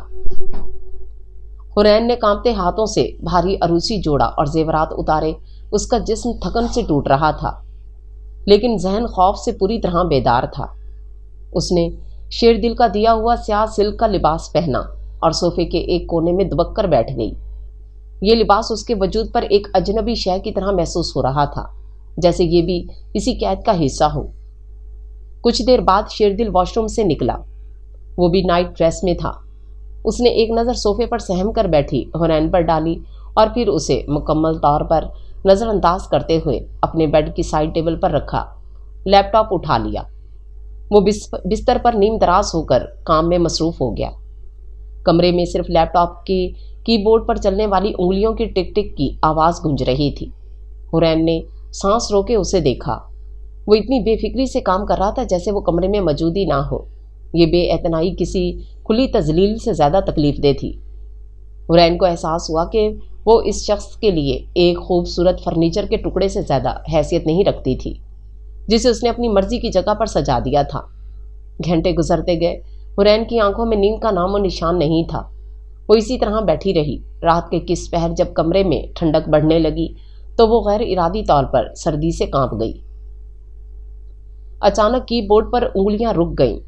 حورین نے کانپتے ہاتھوں سے بھاری عروسی جوڑا اور زیورات اتارے۔ اس کا جسم تھکن سے ٹوٹ رہا تھا، لیکن ذہن خوف سے پوری طرح بیدار تھا۔ اس نے شیر دل کا دیا ہوا سیاہ سلک کا لباس پہنا اور صوفے کے ایک کونے میں دبک کر بیٹھ گئی۔ یہ لباس اس کے وجود پر ایک اجنبی شے کی طرح محسوس ہو رہا تھا۔ جیسے یہ بھی کسی قید کا حصہ ہو۔ کچھ دیر بعد شیردل واش روم سے نکلا، وہ بھی نائٹ ڈریس میں تھا۔ اس نے ایک نظر صوفے پر سہم کر بیٹھی حنین پر ڈالی اور پھر اسے مکمل طور پر نظر انداز کرتے ہوئے اپنے بیڈ کی سائڈ ٹیبل پر رکھا، لیپ ٹاپ اٹھا لیا۔ وہ بستر پر نیم دراز ہو کر کام میں مصروف ہو گیا۔ کمرے میں صرف لیپ ٹاپ کی کی بورڈ پر چلنے والی انگلیوں کی ٹک ٹک کی آواز گونج رہی تھی۔ حرین نے سانس روکے اسے دیکھا۔ وہ اتنی بے فکری سے کام کر رہا تھا جیسے وہ کمرے میں موجود ہی نہ ہو۔ یہ بے اعتنائی کسی کھلی تذلیل سے زیادہ تکلیف دہ تھی۔ حرین کو احساس ہوا کہ وہ اس شخص کے لیے ایک خوبصورت فرنیچر کے ٹکڑے سے زیادہ حیثیت نہیں رکھتی تھی جسے اس نے اپنی مرضی کی جگہ پر سجا دیا تھا۔ گھنٹے گزرتے گئے، حرین کی آنکھوں میں نیند کا نام و نشان نہیں تھا۔ وہ اسی طرح بیٹھی رہی۔ رات کے کس پہر جب کمرے میں ٹھنڈک بڑھنے لگی تو وہ غیر ارادی طور پر سردی سے کانپ گئی۔ اچانک کی بورڈ پر انگلیاں رک گئیں۔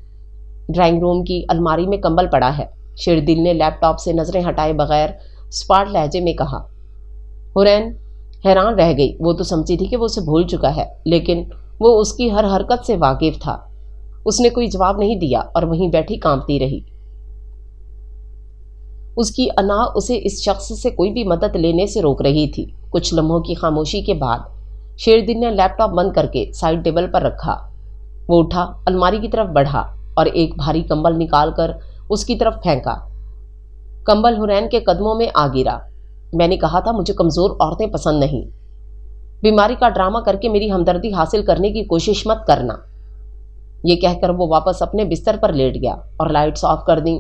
ڈرائنگ روم کی الماری میں کمبل پڑا ہے، شیردل نے لیپ ٹاپ سے نظریں ہٹائے بغیر سپاٹ لہجے میں کہا۔ حرین حیران رہ گئی۔ وہ تو سمجھی تھی کہ وہ اسے بھول چکا ہے، لیکن وہ اس کی ہر حرکت سے واقف تھا۔ اس نے کوئی جواب نہیں دیا اور وہیں بیٹھی کانپتی رہی۔ اس کی انا اسے اس شخص سے کوئی بھی مدد لینے سے روک رہی تھی۔ کچھ لمحوں کی خاموشی کے بعد شیردل نے لیپ ٹاپ بند کر کے سائڈ ٹیبل پر رکھا۔ وہ اٹھا، الماری کی طرف بڑھا اور ایک بھاری کمبل نکال کر اس کی طرف پھینکا۔ کمبل حرین کے قدموں میں آ گرا۔ میں نے کہا تھا مجھے کمزور عورتیں پسند نہیں۔ بیماری کا ڈرامہ کر کے میری ہمدردی حاصل کرنے کی کوشش مت کرنا۔ یہ کہہ کر وہ واپس اپنے بستر پر لیٹ گیا اور لائٹس آف کر دیں۔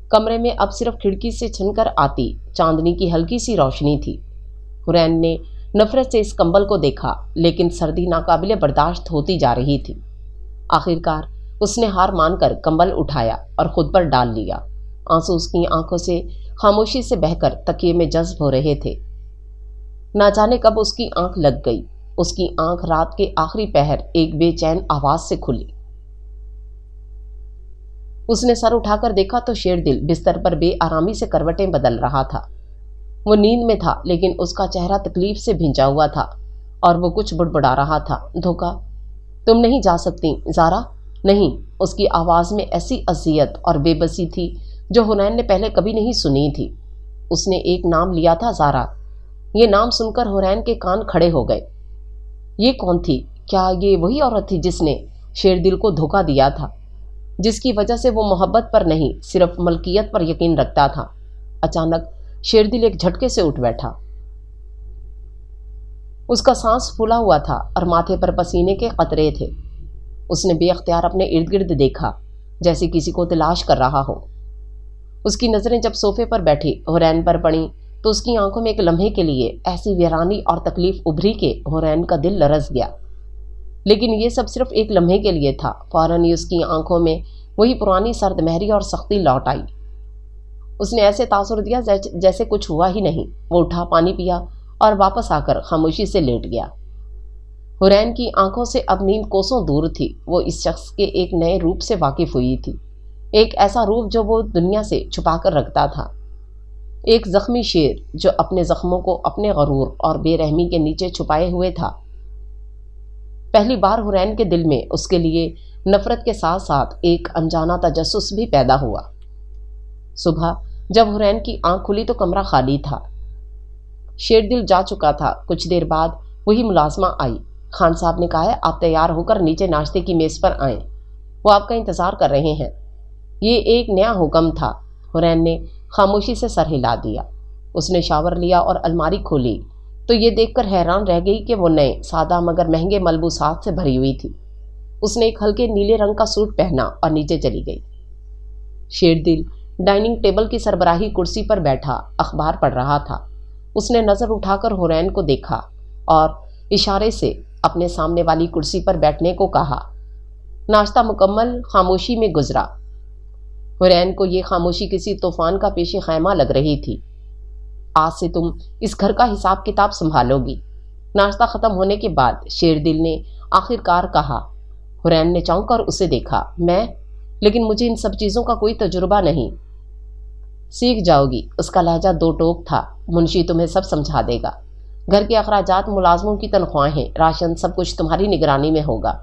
کمرے میں اب صرف کھڑکی سے چھن کر آتی چاندنی کی ہلکی سی روشنی تھی۔ حرین نے نفرت سے اس کمبل کو دیکھا، لیکن سردی ناقابل برداشت ہوتی جا رہی تھی۔ آخرکار اس نے ہار مان کر کمبل اٹھایا اور خود پر ڈال لیا۔ آنسو اس کی آنکھوں سے خاموشی سے بہہ کر تکیے میں جذب ہو رہے تھے۔ نہ جانے کب اس کی آنکھ لگ گئی۔ اس کی آنکھ رات کے آخری پہر ایک بے چین آواز سے کھلی۔ اس نے سر اٹھا کر دیکھا تو شیردل بستر پر بے آرامی سے کروٹیں بدل رہا تھا۔ وہ نیند میں تھا، لیکن اس کا چہرہ تکلیف سے بھینچا ہوا تھا اور وہ کچھ بڑبڑا رہا تھا۔ دھوکا، تم نہیں جا سکتی زارا، نہیں۔ اس کی آواز میں ایسی اذیت اور بے بسی تھی جو حنین نے پہلے کبھی نہیں سنی تھی۔ اس نے ایک نام لیا تھا، زارا۔ یہ نام سن کر حنین کے کان کھڑے ہو گئے۔ یہ کون تھی؟ کیا یہ وہی عورت تھی جس نے شیردل کو دھوکا دیا تھا، جس کی وجہ سے وہ محبت پر نہیں صرف ملکیت پر یقین رکھتا تھا؟ اچانک شیردل ایک جھٹکے سے اٹھ بیٹھا۔ اس کا سانس پھولا ہوا تھا اور ماتھے پر پسینے کے قطرے تھے۔ اس نے بے اختیار اپنے ارد گرد دیکھا، جیسے کسی کو تلاش کر رہا ہو۔ اس کی نظریں جب صوفے پر بیٹھی حرین پر پڑیں تو اس کی آنکھوں میں ایک لمحے کے لیے ایسی ویرانی اور تکلیف ابھری کہ حرین کا دل لرز گیا۔ لیکن یہ سب صرف ایک لمحے کے لیے تھا۔ فوراً ہی اس کی آنکھوں میں وہی پرانی سرد مہری اور سختی لوٹ آئی۔ اس نے ایسے تاثر دیا جیسے کچھ ہوا ہی نہیں۔ وہ اٹھا، پانی پیا اور واپس آ کر خاموشی سے لیٹ گیا۔ حرین کی آنکھوں سے اب نیند کوسوں دور تھی۔ وہ اس شخص کے ایک نئے روپ سے واقف ہوئی تھی، ایک ایسا روپ جو وہ دنیا سے چھپا کر رکھتا تھا، ایک زخمی شیر جو اپنے زخموں کو اپنے غرور اور بے رحمی کے نیچے چھپائے ہوئے تھا۔ پہلی بار حرین کے دل میں اس کے لیے نفرت کے ساتھ ساتھ ایک انجانہ تجسس بھی پیدا ہوا۔ صبح جب حرین کی آنکھ کھلی تو کمرہ خالی تھا۔ شیردل جا چکا تھا۔ کچھ دیر بعد وہی ملازمہ آئی۔ خان صاحب نے کہا ہے آپ تیار ہو کر نیچے ناشتے کی میز پر آئیں، وہ آپ کا انتظار کر رہے ہیں۔ یہ ایک نیا حکم تھا۔ حرین نے خاموشی سے سر ہلا دیا۔ اس نے شاور لیا اور الماری کھولی تو یہ دیکھ کر حیران رہ گئی کہ وہ نئے سادہ مگر مہنگے ملبوسات سے بھری ہوئی تھی۔ اس نے ایک ہلکے نیلے رنگ کا سوٹ پہنا اور نیچے چلی گئی۔ شیردل ڈائننگ ٹیبل کی سربراہی کرسی پر بیٹھا اخبار پڑھ رہا تھا۔ اس نے نظر اٹھا کر حرین کو دیکھا اور اشارے سے اپنے سامنے والی کرسی پر بیٹھنے کو کہا۔ ناشتہ مکمل خاموشی میں گزرا۔ حرین کو یہ خاموشی کسی طوفان کا پیش خیمہ لگ رہی تھی۔ آج سے تم اس گھر کا حساب کتاب سنبھالو گی۔ ناشتہ ختم ہونے کے بعد شیردل نے آخر کار کہا۔ حرین نے چونک کر اسے دیکھا۔ میں؟ لیکن مجھے ان سب چیزوں کا کوئی تجربہ نہیں۔ سیکھ جاؤ گی۔ اس کا لہجہ دو ٹوک تھا۔ منشی تمہیں سب سمجھا دے گا۔ گھر کے اخراجات، ملازموں کی تنخواہیں، راشن، سب کچھ تمہاری نگرانی میں ہوگا۔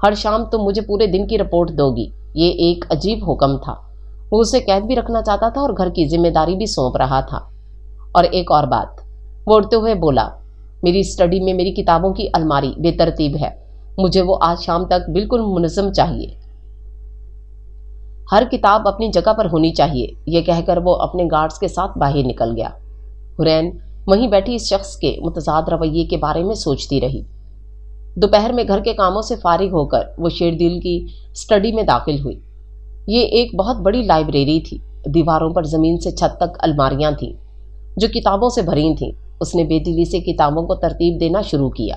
ہر شام تم مجھے پورے دن کی رپورٹ دو گی۔ یہ ایک عجیب حکم تھا۔ وہ اسے قید بھی رکھنا چاہتا تھا اور گھر کی ذمہ داری بھی سونپ رہا تھا۔ اور ایک اور بات، وہ اڑتے ہوئے بولا، میری اسٹڈی میں میری کتابوں کی الماری بے ترتیب ہے، مجھے وہ آج شام تک بالکل منظم چاہیے۔ ہر کتاب اپنی جگہ پر ہونی چاہیے۔ یہ کہہ کر وہ اپنے گارڈز کے ساتھ باہر نکل گیا۔ حورین وہیں بیٹھی اس شخص کے متضاد رویے کے بارے میں سوچتی رہی۔ دوپہر میں گھر کے کاموں سے فارغ ہو کر وہ شیردل کی اسٹڈی میں داخل ہوئی۔ یہ ایک بہت بڑی لائبریری تھی۔ دیواروں پر زمین سے چھت تک الماریاں تھیں جو کتابوں سے بھری تھیں۔ اس نے بے دلی سے کتابوں کو ترتیب دینا شروع کیا۔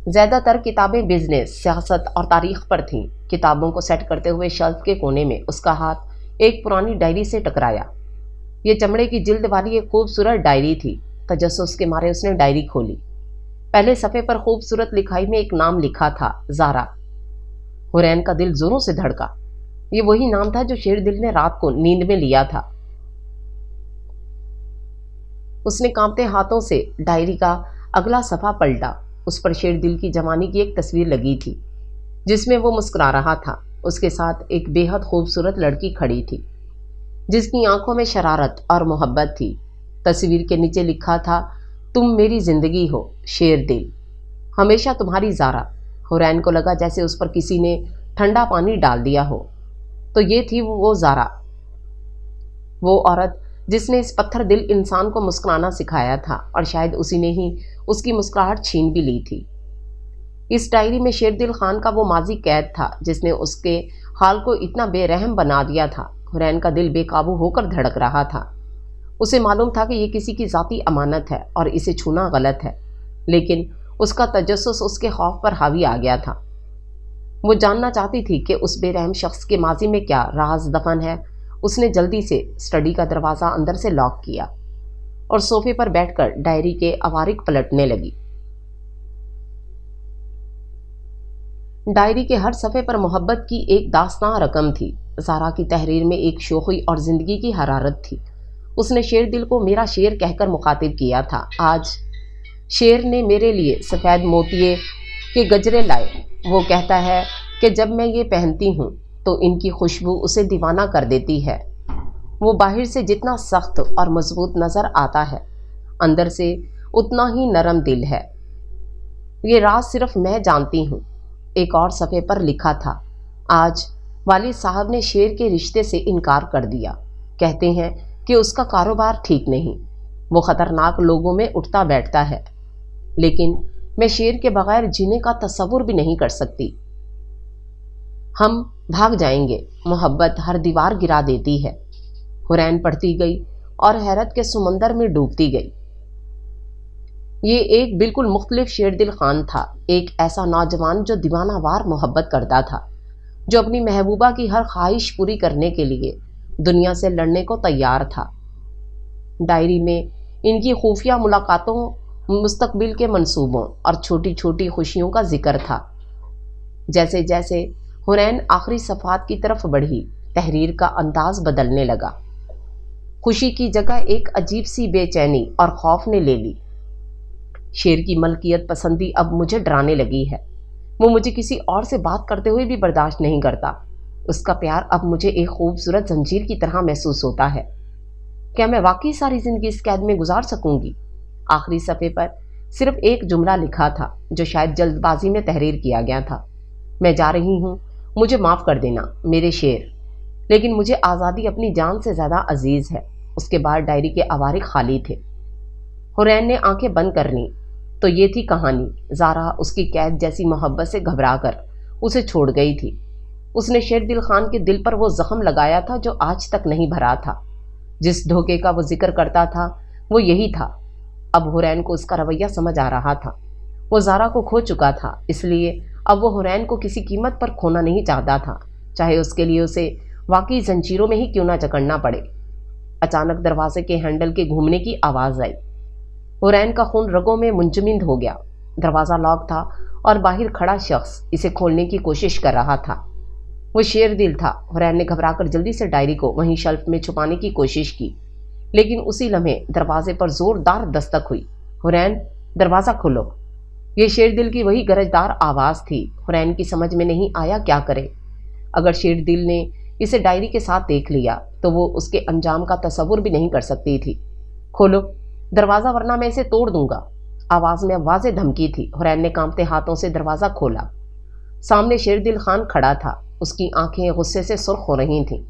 زیادہ تر کتابیں بزنس، سیاست اور تاریخ پر تھیں۔ کتابوں کو سیٹ کرتے ہوئے شیلف کے کونے میں اس کا ہاتھ ایک پرانی ڈائری سے ٹکرایا۔ یہ چمڑے کی جلد والی ایک خوبصورت ڈائری تھی۔ تجسس کے مارے اس نے ڈائری کھولی۔ پہلے صفحے پر خوبصورت لکھائی میں ایک نام لکھا تھا، زارا۔ حورین کا دل زوروں سے دھڑکا۔ یہ وہی نام تھا جو شیردل نے رات کو نیند میں لیا تھا۔ اس نے کانپتے ہاتھوں سے ڈائری کا اگلا صفحہ پلٹا۔ اس پر شیردل کی جوانی کی ایک تصویر لگی تھی جس میں وہ مسکرا رہا تھا۔ اس کے ساتھ ایک بے حد خوبصورت لڑکی کھڑی تھی جس کی آنکھوں میں شرارت اور محبت تھی۔ تصویر کے نیچے لکھا تھا، تم میری زندگی ہو شیردل، ہمیشہ تمہاری زارا۔ حورین کو لگا جیسے اس پر کسی نے ٹھنڈا پانی ڈال دیا ہو۔ تو یہ تھی وہ زارا، وہ عورت جس نے اس پتھر دل انسان کو مسکرانا سکھایا تھا، اور شاید اسی نے ہی اس کی مسکراہٹ چھین بھی لی تھی۔ اس ڈائری میں شیردل خان کا وہ ماضی قید تھا جس نے اس کے حال کو اتنا بے رحم بنا دیا تھا۔ حورین کا دل بے قابو ہو کر دھڑک رہا تھا۔ اسے معلوم تھا کہ یہ کسی کی ذاتی امانت ہے اور اسے چھونا غلط ہے، لیکن اس کا تجسس اس کے خوف پر حاوی آ گیا تھا۔ وہ جاننا چاہتی تھی کہ اس بے رحم شخص کے ماضی میں کیا راز دفن ہے۔ اس نے جلدی سے اسٹڈی کا دروازہ اندر سے لاک کیا اور صوفے پر بیٹھ کر ڈائری کے اوارق پلٹنے لگی۔ ڈائری کے ہر صفحے پر محبت کی ایک داستان رقم تھی۔ زارا کی تحریر میں ایک شوخی اور زندگی کی حرارت تھی۔ اس نے شیردل کو میرا شیر کہہ کر مخاطب کیا تھا۔ آج شیر نے میرے لیے سفید موتیے کے گجرے لائے۔ وہ کہتا ہے کہ جب میں یہ پہنتی ہوں تو ان کی خوشبو اسے دیوانہ کر دیتی ہے۔ وہ باہر سے جتنا سخت اور مضبوط نظر آتا ہے، اندر سے اتنا ہی نرم دل ہے۔ یہ راز صرف میں جانتی ہوں۔ ایک اور صفحے پر لکھا تھا، آج والد صاحب نے شیر کے رشتے سے انکار کر دیا۔ کہتے ہیں کہ اس کا کاروبار ٹھیک نہیں، وہ خطرناک لوگوں میں اٹھتا بیٹھتا ہے، لیکن میں شیر کے بغیر جینے کا تصور بھی نہیں کر سکتی۔ ہم بھاگ جائیں گے، محبت ہر دیوار گرا دیتی ہے۔ حورین پڑھتی گئی اور حیرت کے سمندر میں ڈوبتی گئی۔ یہ ایک بالکل مختلف شیردل خان تھا، ایک ایسا نوجوان جو دیوانہ وار محبت کرتا تھا، جو اپنی محبوبہ کی ہر خواہش پوری کرنے کے لیے دنیا سے لڑنے کو تیار تھا۔ ڈائری میں ان کی خفیہ ملاقاتوں، مستقبل کے منصوبوں اور چھوٹی چھوٹی خوشیوں کا ذکر تھا۔ جیسے جیسے حورین آخری صفحات کی طرف بڑھی، تحریر کا انداز بدلنے لگا۔ خوشی کی جگہ ایک عجیب سی بے چینی اور خوف نے لے لی۔ شیر کی ملکیت پسندی اب مجھے ڈرانے لگی ہے۔ وہ مجھے کسی اور سے بات کرتے ہوئے بھی برداشت نہیں کرتا۔ اس کا پیار اب مجھے ایک خوبصورت زنجیر کی طرح محسوس ہوتا ہے۔ کیا میں واقعی ساری زندگی اس قید میں گزار سکوں گی؟ آخری صفحے پر صرف ایک جملہ لکھا تھا جو شاید جلد بازی میں تحریر کیا گیا تھا، میں جا رہی ہوں، مجھے معاف کر دینا میرے شیر، لیکن مجھے آزادی اپنی جان سے زیادہ عزیز ہے۔ اس کے بعد ڈائری کے اوارق خالی تھے۔ حورین نے آنکھیں بند کر لیں۔ تو یہ تھی کہانی۔ زارا اس کی قید جیسی محبت سے گھبرا کر اسے چھوڑ گئی تھی۔ اس نے شیردل خان کے دل پر وہ زخم لگایا تھا جو آج تک نہیں بھرا تھا۔ جس دھوکے کا وہ ذکر کرتا تھا وہ یہی تھا۔ اب حورین کو اس کا رویہ سمجھ آ رہا تھا۔ وہ زارا کو کھو چکا تھا، اس لیے اب وہ حورین کو کسی قیمت پر کھونا نہیں چاہتا تھا، چاہے اس کے لیے اسے واقعی زنجیروں میں ہی کیوں نہ جکڑنا پڑے۔ اچانک دروازے کے ہینڈل کے گھومنے کی آواز آئی۔ حورین کا خون رگوں میں منجمد ہو گیا۔ دروازہ لاک تھا اور باہر کھڑا شخص اسے کھولنے کی کوشش کر رہا تھا۔ وہ شیردل تھا۔ حورین نے گھبرا کر جلدی سے ڈائری کو وہیں شیلف میں چھپانے کی کوشش کی، لیکن اسی لمحے دروازے پر زوردار دستک ہوئی۔ حرین، دروازہ کھولو۔ یہ شیر دل کی وہی گرجدار آواز تھی۔ حرین کی سمجھ میں نہیں آیا کیا کرے۔ اگر شیر دل نے اسے ڈائری کے ساتھ دیکھ لیا تو وہ اس کے انجام کا تصور بھی نہیں کر سکتی تھی۔ کھولو دروازہ ورنہ میں اسے توڑ دوں گا۔ آواز میں واضح دھمکی تھی۔ حرین نے کانپتے ہاتھوں سے دروازہ کھولا۔ سامنے شیر دل خان کھڑا تھا۔ اس کی آنکھیں غصے سے سرخ ہو رہی تھیں۔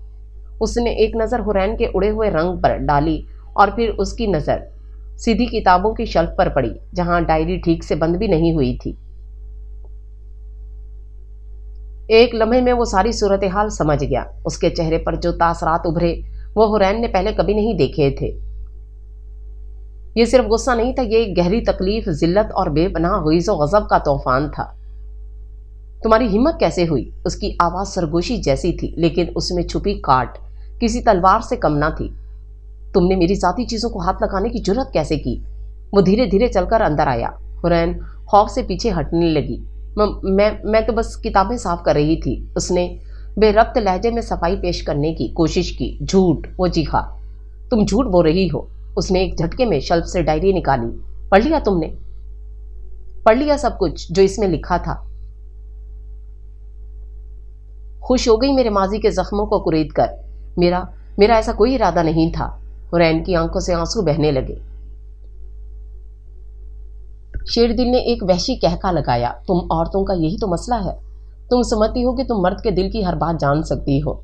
اس نے ایک نظر حرین کے اڑے ہوئے رنگ پر ڈالی اور پھر اس کی نظر سیدھی کتابوں کی شلف پر پڑی جہاں ڈائری ٹھیک سے بند بھی نہیں ہوئی تھی۔ ایک لمحے میں وہ ساری صورتحال سمجھ گیا۔ اس کے چہرے پر جو تاثرات ابھرے وہ حرین نے پہلے کبھی نہیں دیکھے تھے۔ یہ صرف غصہ نہیں تھا، یہ ایک گہری تکلیف، ذلت اور بے پناہ غیظ و غضب کا طوفان تھا۔ تمہاری ہمت کیسے ہوئی؟ اس کی آواز سرگوشی جیسی تھی لیکن اس میں چھپی کاٹ کسی تلوار سے کم نہ تھی۔ تم نے میری ذاتی چیزوں کو ہاتھ لگانے کی جرأت کیسے کی؟ وہ دھیرے دھیرے چل کر اندر آیا۔ حرین خوف سے پیچھے ہٹنے لگی۔ میں تو بس کتابیں صاف کر رہی تھی۔ اس نے بے ربط لہجے میں صفائی پیش کرنے کی کوشش کی۔ جھوٹ، وہ چیخا۔ تم جھوٹ بول رہی ہو۔ اس نے ایک جھٹکے میں شلف سے ڈائری نکالی۔ پڑھ لیا تم نے؟ پڑھ لیا سب کچھ جو اس میں لکھا تھا؟ خوش ہو گئی میرے ماضی کے زخموں کو کرید کر؟ میرا ایسا کوئی ارادہ نہیں تھا۔ حرین کی آنکھوں سے آنسو بہنے لگے۔ شیر دل نے ایک وحشی کہکا لگایا۔ تم عورتوں کا یہی تو مسئلہ ہے۔ تم سمجھتی ہو کہ تم مرد کے دل کی ہر بات جان سکتی ہو۔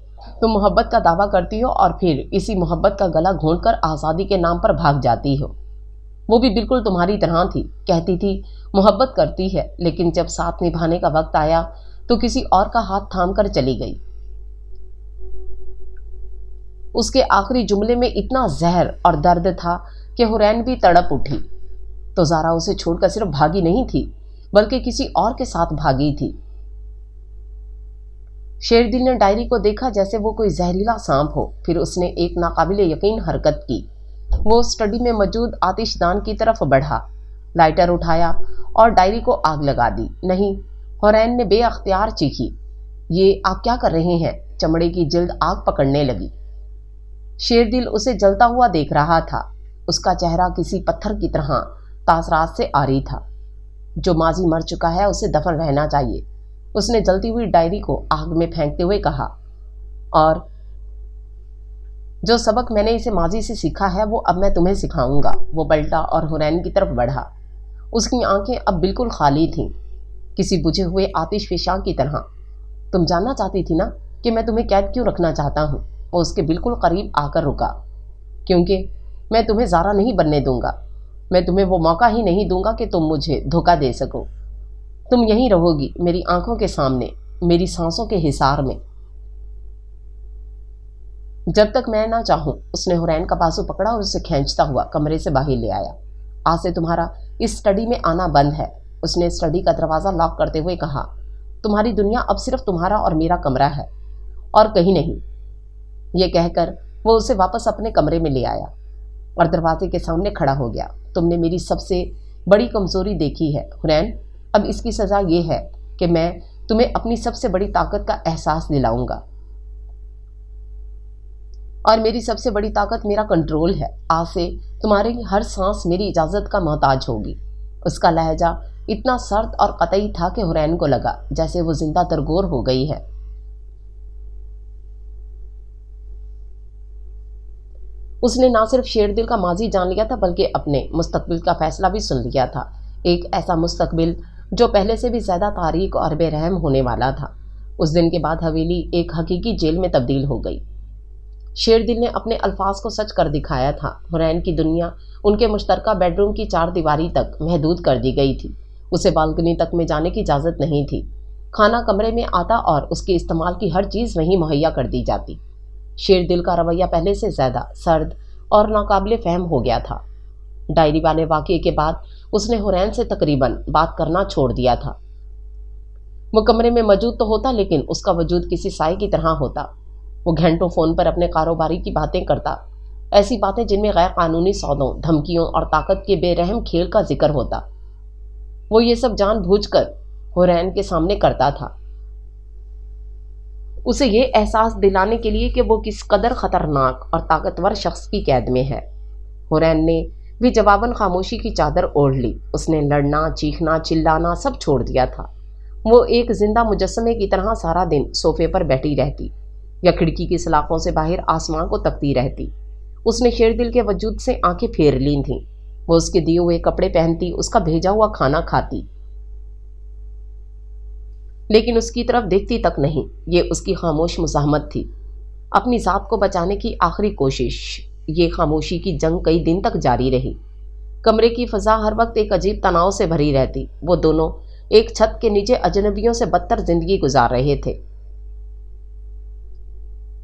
تم محبت کا دعویٰ کرتی ہو اور پھر اسی محبت کا گلا گھونٹ کر آزادی کے نام پر بھاگ جاتی ہو۔ وہ بھی بالکل تمہاری طرح تھی، کہتی تھی محبت کرتی ہے، لیکن جب ساتھ نبھانے کا وقت آیا تو کسی اور کا ہاتھ تھام کر چلی گئی۔ اس کے آخری جملے میں اتنا زہر اور درد تھا کہ حرین بھی تڑپ اٹھی۔ تو زارا اسے چھوڑ کر صرف بھاگی نہیں تھی بلکہ کسی اور کے ساتھ بھاگی تھی۔ شیر دل نے ڈائری کو دیکھا جیسے وہ کوئی زہریلا سانپ ہو۔ پھر اس نے ایک ناقابل یقین حرکت کی۔ وہ اسٹڈی میں موجود آتش دان کی طرف بڑھا، لائٹر اٹھایا اور ڈائری کو آگ لگا دی۔ نہیں، حرین نے بے اختیار چیخی، یہ آپ کیا کر رہے ہیں؟ چمڑے کی جلد آگ پکڑنے لگی۔ شیر دل اسے جلتا ہوا دیکھ رہا تھا۔ اس کا چہرہ کسی پتھر کی طرح تاثرات سے عاری تھا۔ جو ماضی مر چکا ہے اسے دفن رہنا چاہیے، اس نے جلتی ہوئی ڈائری کو آگ میں پھینکتے ہوئے کہا۔ اور جو سبق میں نے اسے ماضی سے سیکھا ہے وہ اب میں تمہیں سکھاؤں گا۔ وہ پلٹا اور حرین کی طرف بڑھا۔ اس کی آنکھیں اب بالکل خالی تھیں، کسی بجھے ہوئے آتش فشاں کی طرح۔ تم جاننا چاہتی تھی نا کہ میں تمہیں قید کیوں رکھنا چاہتا ہوں؟ وہ اس کے بالکل قریب آ کر رکا۔ کیونکہ میں تمہیں زارا نہیں بننے دوں گا۔ میں تمہیں وہ موقع ہی نہیں دوں گا کہ تم مجھے دھوکہ دے سکو۔ تم یہیں رہو گی، میری آنکھوں کے سامنے، میری سانسوں کے حصار میں، جب تک میں نہ چاہوں۔ اس نے حرین کا بازو پکڑا اور اسے کھینچتا ہوا کمرے سے باہر لے آیا۔ آج سے تمہارا اس اسٹڈی میں آنا بند ہے، اس نے اسٹڈی کا دروازہ لاک کرتے ہوئے کہا۔ تمہاری دنیا اب صرف تمہارا اور میرا کمرہ ہے اور کہیں نہیں۔ یہ کہہ کر وہ اسے واپس اپنے کمرے میں لے آیا اور دروازے کے سامنے کھڑا ہو گیا۔ تم نے میری سب سے بڑی کمزوری دیکھی ہے حرین، اب اس کی سزا یہ ہے کہ میں تمہیں اپنی سب سے بڑی طاقت کا احساس دلاؤں گا، اور میری سب سے بڑی طاقت میرا کنٹرول ہے۔ آج سے تمہاری ہر سانس میری اجازت کا محتاج ہوگی۔ اس کا لہجہ اتنا سرد اور قطعی تھا کہ حرین کو لگا جیسے وہ زندہ درگور ہو گئی ہے۔ اس نے نہ صرف شیر دل کا ماضی جان لیا تھا بلکہ اپنے مستقبل کا فیصلہ بھی سن لیا تھا، ایک ایسا مستقبل جو پہلے سے بھی زیادہ تاریک اور بے رحم ہونے والا تھا۔ اس دن کے بعد حویلی ایک حقیقی جیل میں تبدیل ہو گئی۔ شیر دل نے اپنے الفاظ کو سچ کر دکھایا تھا۔ حرین کی دنیا ان کے مشترکہ بیڈ روم کی 4 دیواری تک محدود کر دی گئی تھی۔ اسے بالکنی تک میں جانے کی اجازت نہیں تھی۔ کھانا کمرے میں آتا اور اس کے استعمال کی ہر چیز وہیں مہیا کر دی جاتی۔ شیر دل کا رویہ پہلے سے زیادہ سرد اور ناقابل فہم ہو گیا تھا۔ ڈائری والے واقعے کے بعد اس نے حرین سے تقریباً بات کرنا چھوڑ دیا تھا۔ وہ کمرے میں موجود تو ہوتا لیکن اس کا وجود کسی سائے کی طرح ہوتا۔ وہ گھنٹوں فون پر اپنے کاروباری کی باتیں کرتا، ایسی باتیں جن میں غیر قانونی سودوں، دھمکیوں اور طاقت کے بے رحم کھیل کا ذکر ہوتا۔ وہ یہ سب جان بوجھ کر حرین کے سامنے کرتا تھا۔ اسے یہ احساس دلانے کے لیے کہ وہ کس قدر خطرناک اور طاقتور شخص کی قید میں ہے۔ حورین نے بھی جواباً خاموشی کی چادر اوڑھ لی۔ اس نے لڑنا، چیخنا، چلانا سب چھوڑ دیا تھا۔ وہ ایک زندہ مجسمے کی طرح سارا دن صوفے پر بیٹھی رہتی یا کھڑکی کی سلاخوں سے باہر آسمان کو تکتی رہتی۔ اس نے شیردل کے وجود سے آنکھیں پھیر لی تھیں۔ وہ اس کے دیے ہوئے کپڑے پہنتی، اس کا بھیجا ہوا کھانا کھاتی، لیکن اس کی طرف دیکھتی تک نہیں۔ یہ اس کی خاموش مزاحمت تھی، اپنی ذات کو بچانے کی آخری کوشش۔ یہ خاموشی کی جنگ کئی دن تک جاری رہی۔ کمرے کی فضا ہر وقت ایک عجیب تناؤ سے بھری رہتی۔ وہ دونوں ایک چھت کے نیچے اجنبیوں سے بدتر زندگی گزار رہے تھے،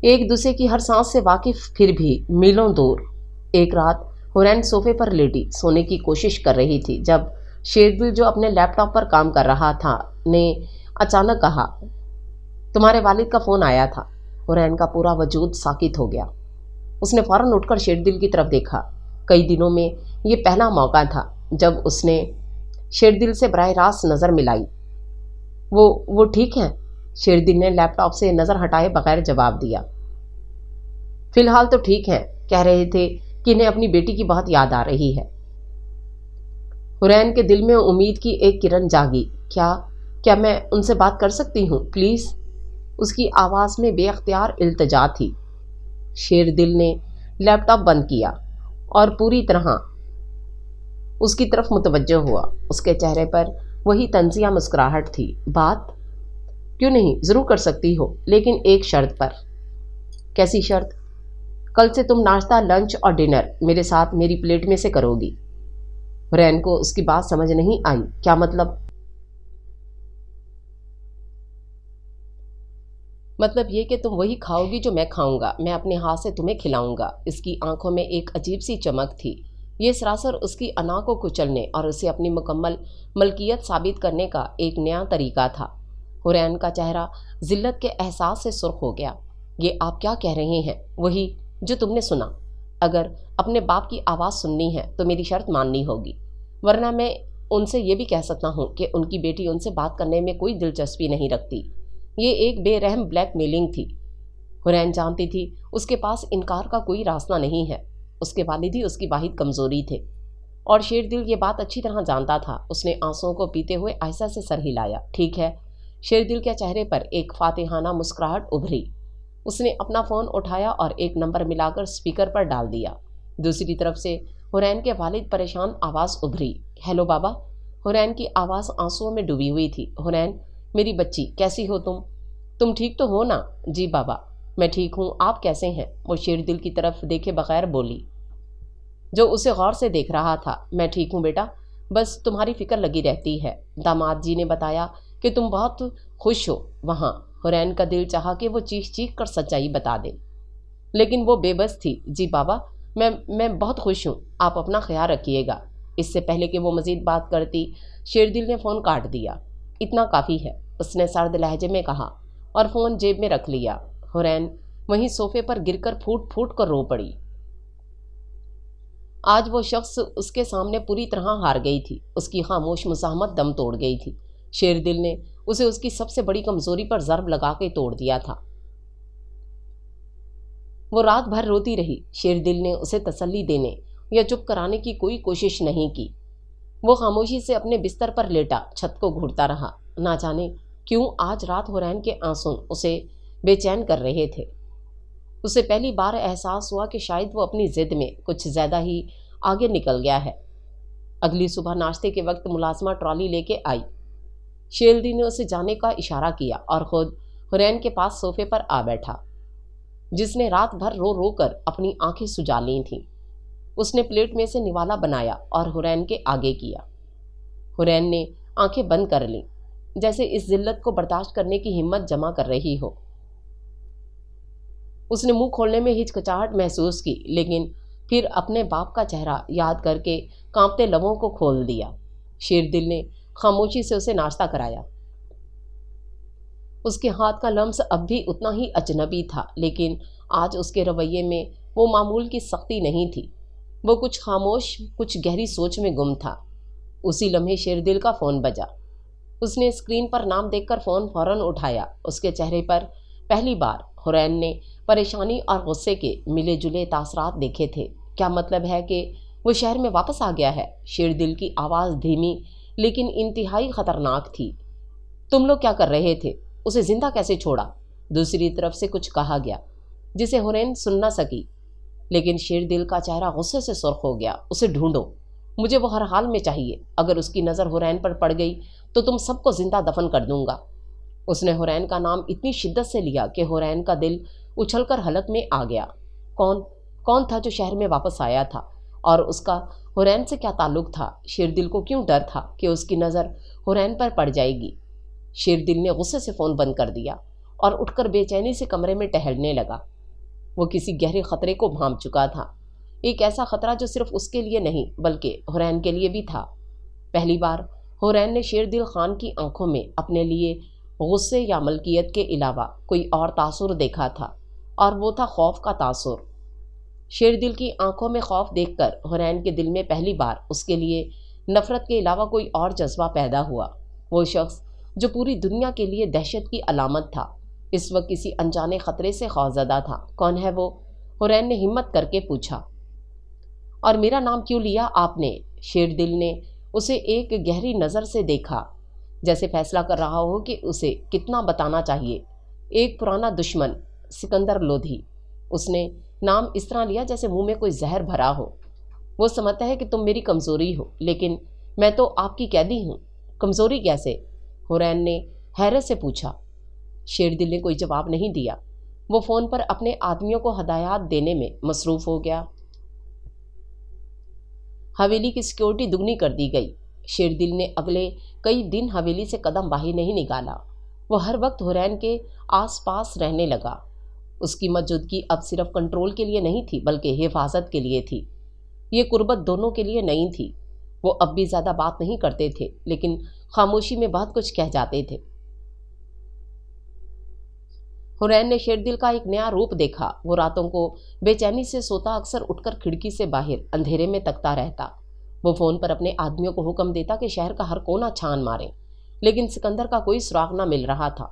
ایک دوسرے کی ہر سانس سے واقف پھر بھی میلوں دور۔ ایک رات حورین صوفے پر لیٹی سونے کی کوشش کر رہی تھی جب شیردل، جو اپنے لیپ ٹاپ پر کام کر رہا تھا، نے اچانک کہا، تمہارے والد کا فون آیا تھا۔ حورین کا پورا وجود ساکت ہو گیا۔ اس نے فوراً اٹھ کر شیردل کی طرف دیکھا۔ کئی دنوں میں یہ پہلا موقع تھا جب اس نے شیردل سے براہ راست نظر ملائی۔ وہ ٹھیک ہیں؟ شیردل نے لیپ ٹاپ سے نظر ہٹائے بغیر جواب دیا۔ فی الحال تو ٹھیک ہیں، کہہ رہے تھے کہ انہیں اپنی بیٹی کی بہت یاد آ رہی ہے۔ حورین کے دل میں امید کی ایک کرن جاگی۔ کیا میں ان سے بات کر سکتی ہوں پلیز؟ اس کی آواز میں بے اختیار التجا تھی۔ شیردل نے لیپ ٹاپ بند کیا اور پوری طرح اس کی طرف متوجہ ہوا۔ اس کے چہرے پر وہی طنزیہ مسکراہٹ تھی۔ بات؟ کیوں نہیں، ضرور کر سکتی ہو، لیکن ایک شرط پر۔ کیسی شرط؟ کل سے تم ناشتہ، لنچ اور ڈنر میرے ساتھ میری پلیٹ میں سے کرو گی۔ حورین کو اس کی بات سمجھ نہیں آئی۔ کیا مطلب؟ مطلب یہ کہ تم وہی کھاؤ گی جو میں کھاؤں گا، میں اپنے ہاتھ سے تمہیں کھلاؤں گا۔ اس کی آنکھوں میں ایک عجیب سی چمک تھی۔ یہ سراسر اس کی انا کو کچلنے اور اسے اپنی مکمل ملکیت ثابت کرنے کا ایک نیا طریقہ تھا۔ حورین کا چہرہ ذلت کے احساس سے سرخ ہو گیا۔ یہ آپ کیا کہہ رہے ہیں؟ وہی جو تم نے سنا۔ اگر اپنے باپ کی آواز سننی ہے تو میری شرط ماننی ہوگی، ورنہ میں ان سے یہ بھی کہہ سکتا ہوں کہ ان کی بیٹی ان سے بات کرنے میں کوئی دلچسپی نہیں رکھتی۔ یہ ایک بے رحم بلیک میلنگ تھی۔ حورین جانتی تھی اس کے پاس انکار کا کوئی راستہ نہیں ہے۔ اس کے والد ہی اس کی واحد کمزوری تھے، اور شیردل یہ بات اچھی طرح جانتا تھا۔ اس نے آنسوؤں کو پیتے ہوئے آہستہ سے سر ہلایا۔ ٹھیک ہے۔ شیردل کے چہرے پر ایک فاتحانہ مسکراہٹ ابھری۔ اس نے اپنا فون اٹھایا اور ایک نمبر ملا کر اسپیکر پر ڈال دیا۔ دوسری طرف سے حورین کے والد پریشان آواز ابھری۔ ہیلو بابا۔ حورین کی آواز آنسوؤں میں ڈوبی ہوئی تھی۔ حورین، میری بچی، کیسی ہو تم؟ تم ٹھیک تو ہو نا؟ جی بابا، میں ٹھیک ہوں، آپ کیسے ہیں؟ وہ شیردل کی طرف دیکھے بغیر بولی، جو اسے غور سے دیکھ رہا تھا۔ میں ٹھیک ہوں بیٹا، بس تمہاری فکر لگی رہتی ہے۔ داماد جی نے بتایا کہ تم بہت خوش ہو وہاں۔ حورین کا دل چاہا کہ وہ چیخ چیخ کر سچائی بتا دے، لیکن وہ بے بس تھی۔ جی بابا، میں بہت خوش ہوں، آپ اپنا خیال رکھیے گا۔ اس سے پہلے کہ وہ مزید بات کرتی، شیردل نے فون کاٹ دیا۔ اتنا کافی ہے، اس نے سرد لہجے میں کہا، اور فون جیب میں رکھ لیا۔ حورین وہیں صوفے پر گر کر پھوٹ پھوٹ کر رو پڑی۔ آج وہ شخص اس کے سامنے پوری طرح ہار گئی تھی۔ اس کی خاموش مزاحمت دم توڑ گئی تھی۔ شیردل نے اسے اس کی سب سے بڑی کمزوری پر ضرب لگا کے توڑ دیا تھا۔ وہ رات بھر روتی رہی۔ شیردل نے اسے تسلی دینے یا چپ کرانے کی کوئی کوشش نہیں کی۔ وہ خاموشی سے اپنے بستر پر لیٹا چھت کو گھورتا رہا۔ نہ جانے کیوں آج رات حورین کے آنسو اسے بے چین کر رہے تھے۔ اسے پہلی بار احساس ہوا کہ شاید وہ اپنی ضد میں کچھ زیادہ ہی آگے نکل گیا ہے۔ اگلی صبح ناشتے کے وقت ملازمہ ٹرالی لے کے آئی۔ شیردل نے اسے جانے کا اشارہ کیا اور خود حورین کے پاس صوفے پر آ بیٹھا، جس نے رات بھر رو رو کر اپنی آنکھیں سجا لی تھیں۔ اس نے پلیٹ میں سے نوالا بنایا اور حورین کے آگے کیا۔ حورین نے آنکھیں بند کر لیں، جیسے اس ذلت کو برداشت کرنے کی ہمت جمع کر رہی ہو۔ اس نے منہ کھولنے میں ہچکچاہٹ محسوس کی، لیکن پھر اپنے باپ کا چہرہ یاد کر کے کانپتے لبوں کو کھول دیا۔ شیردل نے خاموشی سے اسے ناشتہ کرایا۔ اس کے ہاتھ کا لمس اب بھی اتنا ہی اجنبی تھا، لیکن آج اس کے رویے میں وہ معمول کی سختی نہیں تھی۔ وہ کچھ خاموش، کچھ گہری سوچ میں گم تھا۔ اسی لمحے شیردل کا فون بجا۔ اس نے اسکرین پر نام دیکھ کر فون فوراً اٹھایا۔ اس کے چہرے پر پہلی بار حرین نے پریشانی اور غصے کے ملے جلے تاثرات دیکھے تھے۔ کیا مطلب ہے کہ وہ شہر میں واپس آ گیا ہے؟ شیر دل کی آواز دھیمی لیکن انتہائی خطرناک تھی۔ تم لوگ کیا کر رہے تھے؟ اسے زندہ کیسے چھوڑا؟ دوسری طرف سے کچھ کہا گیا جسے حرین سن نہ سکی، لیکن شیر دل کا چہرہ غصے سے سرخ ہو گیا۔ اسے ڈھونڈو، مجھے وہ ہر حال میں چاہیے۔ اگر اس کی نظر حرین پر پڑ گئی تو تم سب کو زندہ دفن کر دوں گا۔ اس نے حرین کا نام اتنی شدت سے لیا کہ حرین کا دل اچھل کر حلق میں آ گیا۔ کون تھا جو شہر میں واپس آیا تھا، اور اس کا حرین سے کیا تعلق تھا؟ شیر دل کو کیوں ڈر تھا کہ اس کی نظر حرین پر پڑ جائے گی؟ شیر دل نے غصے سے فون بند کر دیا اور اٹھ کر بے چینی سے کمرے میں ٹہلنے لگا۔ وہ کسی گہرے خطرے کو بھانپ چکا تھا، ایک ایسا خطرہ جو صرف اس کے لیے نہیں بلکہ حرین کے لیے بھی تھا۔ پہلی بار حرین نے شیر دل خان کی آنکھوں میں اپنے لیے غصے یا ملکیت کے علاوہ کوئی اور تاثر دیکھا تھا، اور وہ تھا خوف کا تاثر۔ شیر دل کی آنکھوں میں خوف دیکھ کر حرین کے دل میں پہلی بار اس کے لیے نفرت کے علاوہ کوئی اور جذبہ پیدا ہوا۔ وہ شخص جو پوری دنیا کے لیے دہشت کی علامت تھا، اس وقت کسی انجانے خطرے سے خوفزدہ تھا۔ کون ہے وہ؟ حرین نے ہمت کر کے پوچھا۔ اور میرا نام کیوں لیا آپ نے؟ شیر دل نے اسے ایک گہری نظر سے دیکھا، جیسے فیصلہ کر رہا ہو کہ اسے کتنا بتانا چاہیے۔ ایک پرانا دشمن، سکندر لودھی۔ اس نے نام اس طرح لیا جیسے منہ میں کوئی زہر بھرا ہو۔ وہ سمجھتا ہے کہ تم میری کمزوری ہو، لیکن میں تو آپ کی قیدی ہوں۔ کمزوری کیسے؟ حرین نے حیرت سے پوچھا۔ شیر دل نے کوئی جواب نہیں دیا۔ وہ فون پر اپنے آدمیوں کو ہدایات دینے میں مصروف ہو گیا۔ حویلی کی سیکیورٹی دگنی کر دی گئی۔ شیر دل نے اگلے کئی دن حویلی سے قدم باہر نہیں نکالا۔ وہ ہر وقت حرین کے آس پاس رہنے لگا۔ اس کی موجودگی اب صرف کنٹرول کے لیے نہیں تھی بلکہ حفاظت کے لیے تھی۔ یہ قربت دونوں کے لیے نئی تھی۔ وہ اب بھی زیادہ بات نہیں کرتے تھے، لیکن خاموشی میں بہت کچھ کہہ جاتے تھے۔ حرین نے شیر دل کا ایک نیا روپ دیکھا۔ وہ راتوں کو بے چینی سے سوتا، اکثر اٹھ کر کھڑکی سے باہر اندھیرے میں تکتا رہتا۔ وہ فون پر اپنے آدمیوں کو حکم دیتا کہ شہر کا ہر کونا چھان ماریں، لیکن سکندر کا کوئی سراغ نہ مل رہا تھا۔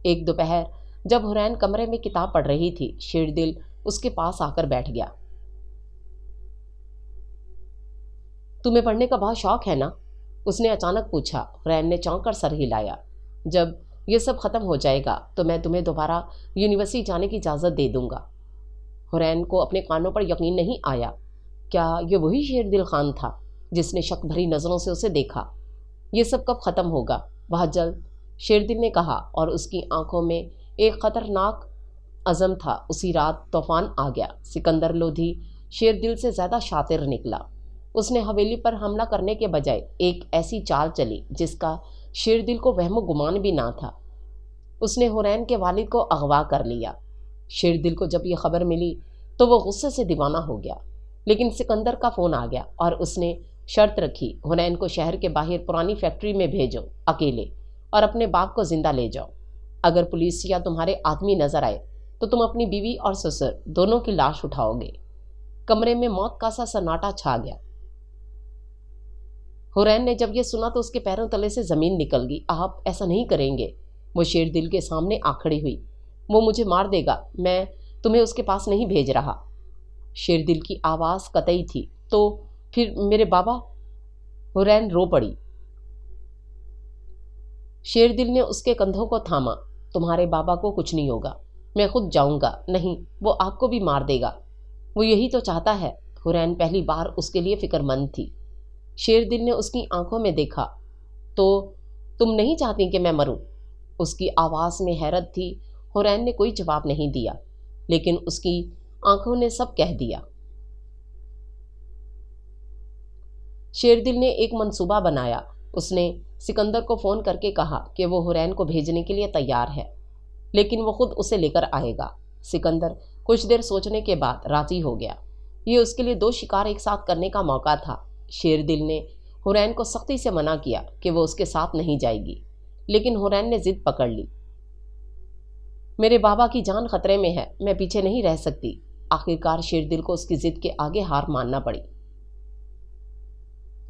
ایک دوپہر جب حرین کمرے میں کتاب پڑھ رہی تھی، شیر دل اس کے پاس آ کر بیٹھ گیا۔ تمہیں پڑھنے کا بہت شوق ہے نا؟ اس نے اچانک پوچھا۔ حرین نے چونک کر سر ہلایا۔ جب یہ سب ختم ہو جائے گا تو میں تمہیں دوبارہ یونیورسٹی جانے کی اجازت دے دوں گا۔ حرین کو اپنے کانوں پر یقین نہیں آیا۔ کیا یہ وہی شیر دل خان تھا جس نے شک بھری نظروں سے اسے دیکھا؟ یہ سب کب ختم ہوگا؟ بہت جلد، شیر دل نے کہا، اور اس کی آنکھوں میں ایک خطرناک عزم تھا۔ اسی رات طوفان آ گیا۔ سکندر لودھی شیر دل سے زیادہ شاطر نکلا۔ اس نے حویلی پر حملہ کرنے کے بجائے ایک ایسی چال چلی جس کا شیر دل کو وہم و گمان بھی نہ تھا۔ اس نے حرین کے والد کو اغوا کر لیا۔ شیر دل کو جب یہ خبر ملی تو وہ غصے سے دیوانہ ہو گیا، لیکن سکندر کا فون آ گیا اور اس نے شرط رکھی، حرین کو شہر کے باہر پرانی فیکٹری میں بھیجو اکیلے، اور اپنے باپ کو زندہ لے جاؤ۔ اگر پولیس یا تمہارے آدمی نظر آئے تو تم اپنی بیوی اور سسر دونوں کی لاش اٹھاؤ گے۔ کمرے میں موت کا سا سناٹا چھا گیا۔ حرین نے جب یہ سنا تو اس کے پیروں تلے سے زمین نکل گئی۔ آپ ایسا نہیں کریں گے؟ وہ شیر دل کے سامنے آ کھڑی ہوئی۔ وہ مجھے مار دے گا، میں تمہیں اس کے پاس نہیں بھیج رہا۔ شیر دل کی آواز قطعی تھی۔ تو پھر میرے بابا؟ حرین رو پڑی۔ شیر دل نے اس کے کندھوں کو تھاما۔ تمہارے بابا کو کچھ نہیں ہوگا، میں خود جاؤں گا۔ نہیں، وہ آپ کو بھی مار دے گا۔ وہ یہی تو چاہتا ہے۔ حرین پہلی بار اس کے لیے فکر مند تھی۔ شیر دل نے اس کی آنکھوں میں دیکھا۔ تو تم نہیں چاہتی کہ میں مروں؟ اس کی آواز میں حیرت تھی۔ حرین نے کوئی جواب نہیں دیا، لیکن اس کی آنکھوں نے سب کہہ دیا۔ شیر دل نے ایک منصوبہ بنایا۔ اس نے سکندر کو فون کر کے کہا کہ وہ حرین کو بھیجنے کے لیے تیار ہے، لیکن وہ خود اسے لے کر آئے گا۔ سکندر کچھ دیر سوچنے کے بعد راضی ہو گیا۔ یہ اس کے لیے دو شکار ایک ساتھ کرنے کا موقع تھا۔ شیر دل نے حرین کو سختی سے منع کیا کہ وہ اس کے ساتھ نہیں جائے گی، لیکن حرین نے ضد پکڑ لی۔ میرے بابا کی جان خطرے میں ہے، میں پیچھے نہیں رہ سکتی۔ آخرکار شیر دل کو اس کی ضد کے آگے ہار ماننا پڑی۔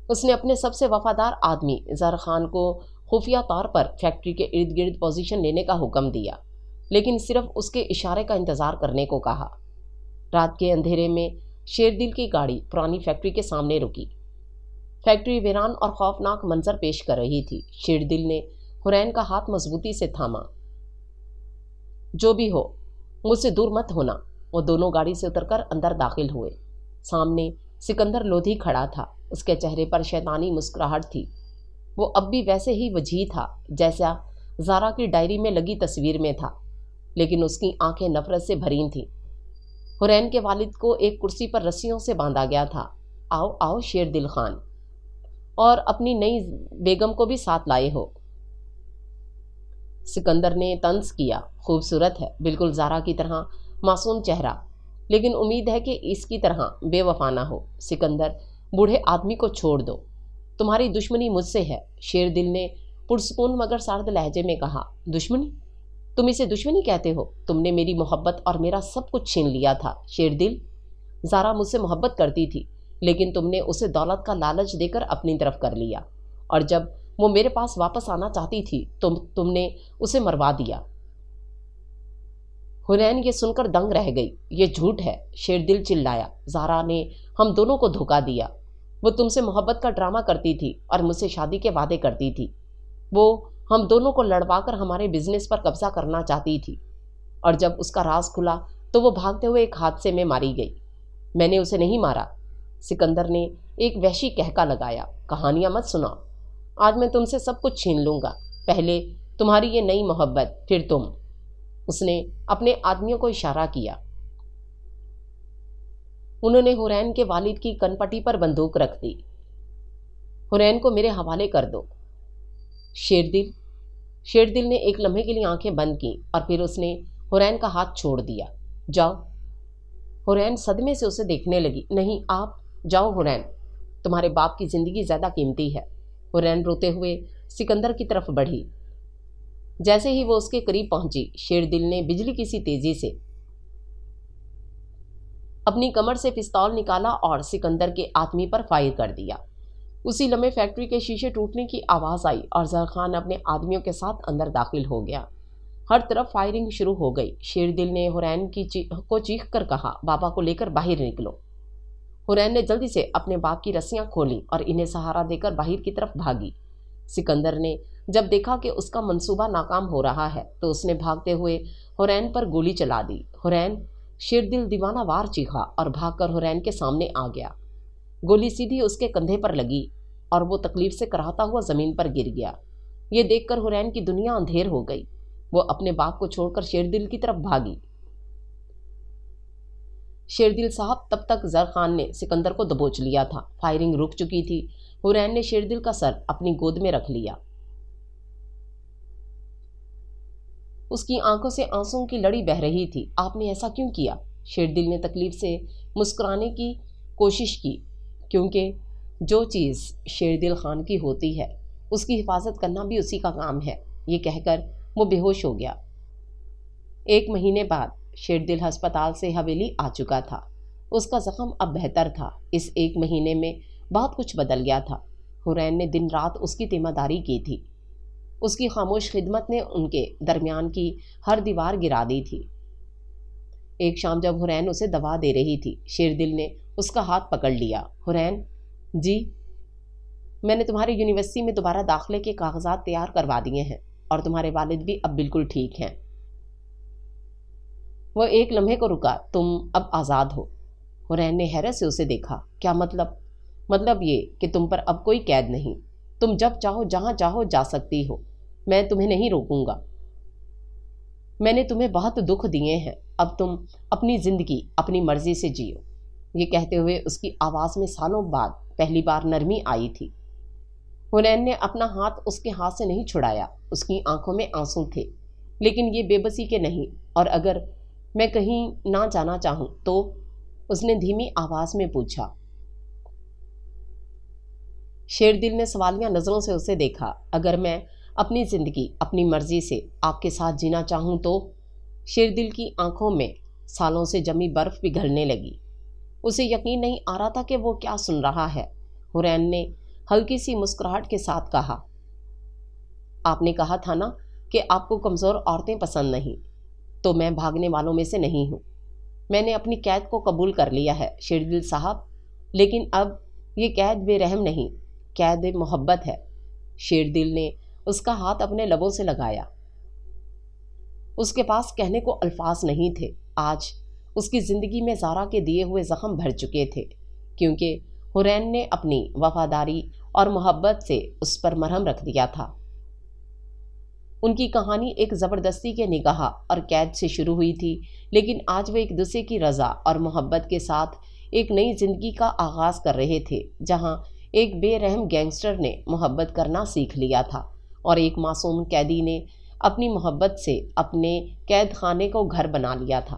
اس نے اپنے سب سے وفادار آدمی زر خان کو خفیہ طور پر فیکٹری کے ارد گرد پوزیشن لینے کا حکم دیا۔ لیکن صرف اس کے اشارے کا انتظار کرنے کو کہا۔ رات کے اندھیرے میں شیردل کی گاڑی پرانی فیکٹری کے سامنے رکی۔ فیکٹری ویران اور خوفناک منظر پیش کر رہی تھی۔ شیردل نے حرین کا ہاتھ مضبوطی سے تھاما۔ جو بھی ہو مجھ سے دور مت ہونا۔ وہ دونوں گاڑی سے اتر کر اندر داخل ہوئے۔ سامنے سکندر لودھی کھڑا تھا۔ اس کے چہرے پر شیطانی مسکراہٹ تھی۔ وہ اب بھی ویسے ہی وجیح تھا جیسا زارا کی ڈائری میں لگی تصویر میں تھا، لیکن اس کی آنکھیں نفرت سے بھری تھیں۔ حرین کے والد کو ایک کرسی پر رسیوں سے باندھا گیا تھا۔ آؤ آؤ شیردل خان، اور اپنی نئی بیگم کو بھی ساتھ لائے ہو۔ سکندر نے طنز کیا۔ خوبصورت ہے، بالکل زارا کی طرح معصوم چہرہ، لیکن امید ہے کہ اس کی طرح بے وفا نہ ہو۔ سکندر، بوڑھے آدمی کو چھوڑ دو، تمہاری دشمنی مجھ سے ہے، شیردل نے پرسکون مگر سرد لہجے میں کہا۔ دشمنی؟ تم اسے دشمنی کہتے ہو؟ تم نے میری محبت اور میرا سب کچھ چھین لیا تھا شیردل۔ زارا مجھ سے محبت کرتی تھی، لیکن تم نے اسے دولت کا لالچ دے کر اپنی طرف کر لیا، اور جب وہ میرے پاس واپس آنا چاہتی تھی تم نے اسے مروا دیا۔ حرین یہ سن کر دنگ رہ گئی۔ یہ جھوٹ ہے، شیردل چلایا۔ زارا نے ہم دونوں کو دھوکا دیا۔ وہ تم سے محبت کا ڈرامہ کرتی تھی اور مجھ سے شادی کے وعدے کرتی تھی۔ وہ ہم دونوں کو لڑوا کر ہمارے بزنس پر قبضہ کرنا چاہتی تھی، اور جب اس کا راز کھلا تو وہ بھاگتے ہوئے ایک حادثے میں ماری گئی۔ میں نے اسے نہیں مارا۔ سکندر نے ایک وحشی کہکا لگایا۔ کہانیاں مت سناؤ، آج میں تم سے سب کچھ چھین لوں گا، پہلے تمہاری یہ نئی محبت، پھر تم۔ اس نے اپنے آدمیوں کو اشارہ کیا۔ انہوں نے حرین کے والد کی کن پٹی پر بندوق رکھ دی۔ حرین کو میرے حوالے کر دو۔ شیردل نے ایک لمحے کے لیے آنکھیں بند کی، اور پھر اس نے حرین کا ہاتھ چھوڑ دیا۔ جاؤ۔ حرین صدمے سے اسے دیکھنے لگی۔ نہیں، آپ جاؤ حرین، تمہارے باپ کی زندگی زیادہ قیمتی ہے۔ حرین روتے ہوئے سکندر کی طرف بڑھی۔ جیسے ہی وہ اس کے قریب پہنچی، شیردل نے بجلی کی سی تیزی سے اپنی کمر سے پستول نکالا اور سکندر کے آدمی پر فائر کر دیا۔ اسی لمحے فیکٹری کے شیشے ٹوٹنے کی آواز آئی اور زر خان اپنے آدمیوں کے ساتھ اندر داخل ہو گیا۔ ہر طرف فائرنگ شروع ہو گئی۔ شیردل نے حرین کو چیخ کر کہا، بابا کو لے کر باہر نکلو۔ حرین نے جلدی سے اپنے باپ کی رسیاں کھولیں اور انہیں سہارا دے کر باہر کی طرف بھاگی۔ سکندر نے جب دیکھا کہ اس کا منصوبہ ناکام ہو رہا ہے تو اس نے بھاگتے ہوئے حرین پر گولی چلا دی۔ حرین! شیردل دیوانہ وار چیخا اور بھاگ کر حرین کے سامنے آ گیا۔ گولی سیدھی اس کے کندھے پر لگی اور وہ تکلیف سے کراہتا ہوا زمین پر گر گیا۔ یہ دیکھ کر حرین کی دنیا اندھیر ہو گئی۔ وہ اپنے باپ کو چھوڑ کر شیردل کی طرف بھاگی۔ شیردل صاحب، تب تک زر خان نے سکندر کو دبوچ لیا تھا۔ فائرنگ رک چکی تھی۔ حرین نے شیردل کا سر اپنی گود میں رکھ لیا۔ اس کی آنکھوں سے آنسوں کی لڑی بہہ رہی تھی۔ آپ نے ایسا کیوں کیا؟ شیردل نے تکلیف سے مسکرانے کی کوشش کی، کیونکہ جو چیز شیردل خان کی ہوتی ہے اس کی حفاظت کرنا بھی اسی کا کام ہے۔ یہ کہہ کر وہ بے ہوش ہو گیا۔ 1 مہینے بعد شیردل ہسپتال سے حویلی آ چکا تھا۔ اس کا زخم اب بہتر تھا۔ اس 1 مہینے میں بہت کچھ بدل گیا تھا۔ حرین نے دن رات اس کی تیمارداری کی تھی۔ اس کی خاموش خدمت نے ان کے درمیان کی ہر دیوار گرا دی تھی۔ ایک شام جب حرین اسے دوا دے رہی تھی، شیردل نے اس کا ہاتھ پکڑ لیا۔ حرین جی، میں نے تمہاری یونیورسٹی میں دوبارہ داخلے کے کاغذات تیار کروا دیے ہیں، اور تمہارے والد بھی اب بالکل ٹھیک ہیں۔ وہ ایک لمحے کو رکا۔ تم اب آزاد ہو۔ حرین نے حیرت سے اسے دیکھا۔ کیا مطلب؟ مطلب یہ کہ تم پر اب کوئی قید نہیں، تم جب چاہو جہاں چاہو جا سکتی ہو، میں تمہیں نہیں روکوں گا۔ میں نے تمہیں بہت دکھ دیے ہیں، اب تم اپنی زندگی اپنی مرضی سے جیو۔ یہ کہتے ہوئے اس کی آواز میں سالوں بعد پہلی بار نرمی آئی تھی۔ حرین نے اپنا ہاتھ اس کے ہاتھ سے نہیں چھڑایا۔ اس کی آنکھوں میں آنسو تھے، لیکن یہ بے بسی کے نہیں۔ اور اگر میں کہیں نہ جانا چاہوں تو؟ اس نے دھیمی آواز میں پوچھا۔ شیردل نے سوالیہ نظروں سے اسے دیکھا۔ اگر میں اپنی زندگی اپنی مرضی سے آپ کے ساتھ جینا چاہوں تو؟ شیردل کی آنکھوں میں سالوں سے جمی برف پگھلنے لگی۔ اسے یقین نہیں آ رہا تھا کہ وہ کیا سن رہا ہے۔ حرین نے ہلکی سی مسکراہٹ کے ساتھ کہا، آپ نے کہا تھا نا کہ آپ کو کمزور عورتیں پسند نہیں۔ تو میں بھاگنے والوں میں سے نہیں ہوں۔ میں نے اپنی قید کو قبول کر لیا ہے شیردل صاحب، لیکن اب یہ قید بے رحم نہیں، قید محبت ہے۔ شیردل نے اس کا ہاتھ اپنے لبوں سے لگایا۔ اس کے پاس کہنے کو الفاظ نہیں تھے۔ آج اس کی زندگی میں زارا کے دیے ہوئے زخم بھر چکے تھے، کیونکہ حورین نے اپنی وفاداری اور محبت سے اس پر مرہم رکھ دیا تھا۔ ان کی کہانی ایک زبردستی کے نگاہ اور قید سے شروع ہوئی تھی، لیکن آج وہ ایک دوسرے کی رضا اور محبت کے ساتھ ایک نئی زندگی کا آغاز کر رہے تھے، جہاں ایک بے رحم گینگسٹر نے محبت کرنا سیکھ لیا تھا اور ایک معصوم قیدی نے اپنی محبت سے اپنے قید خانے کو گھر بنا لیا تھا۔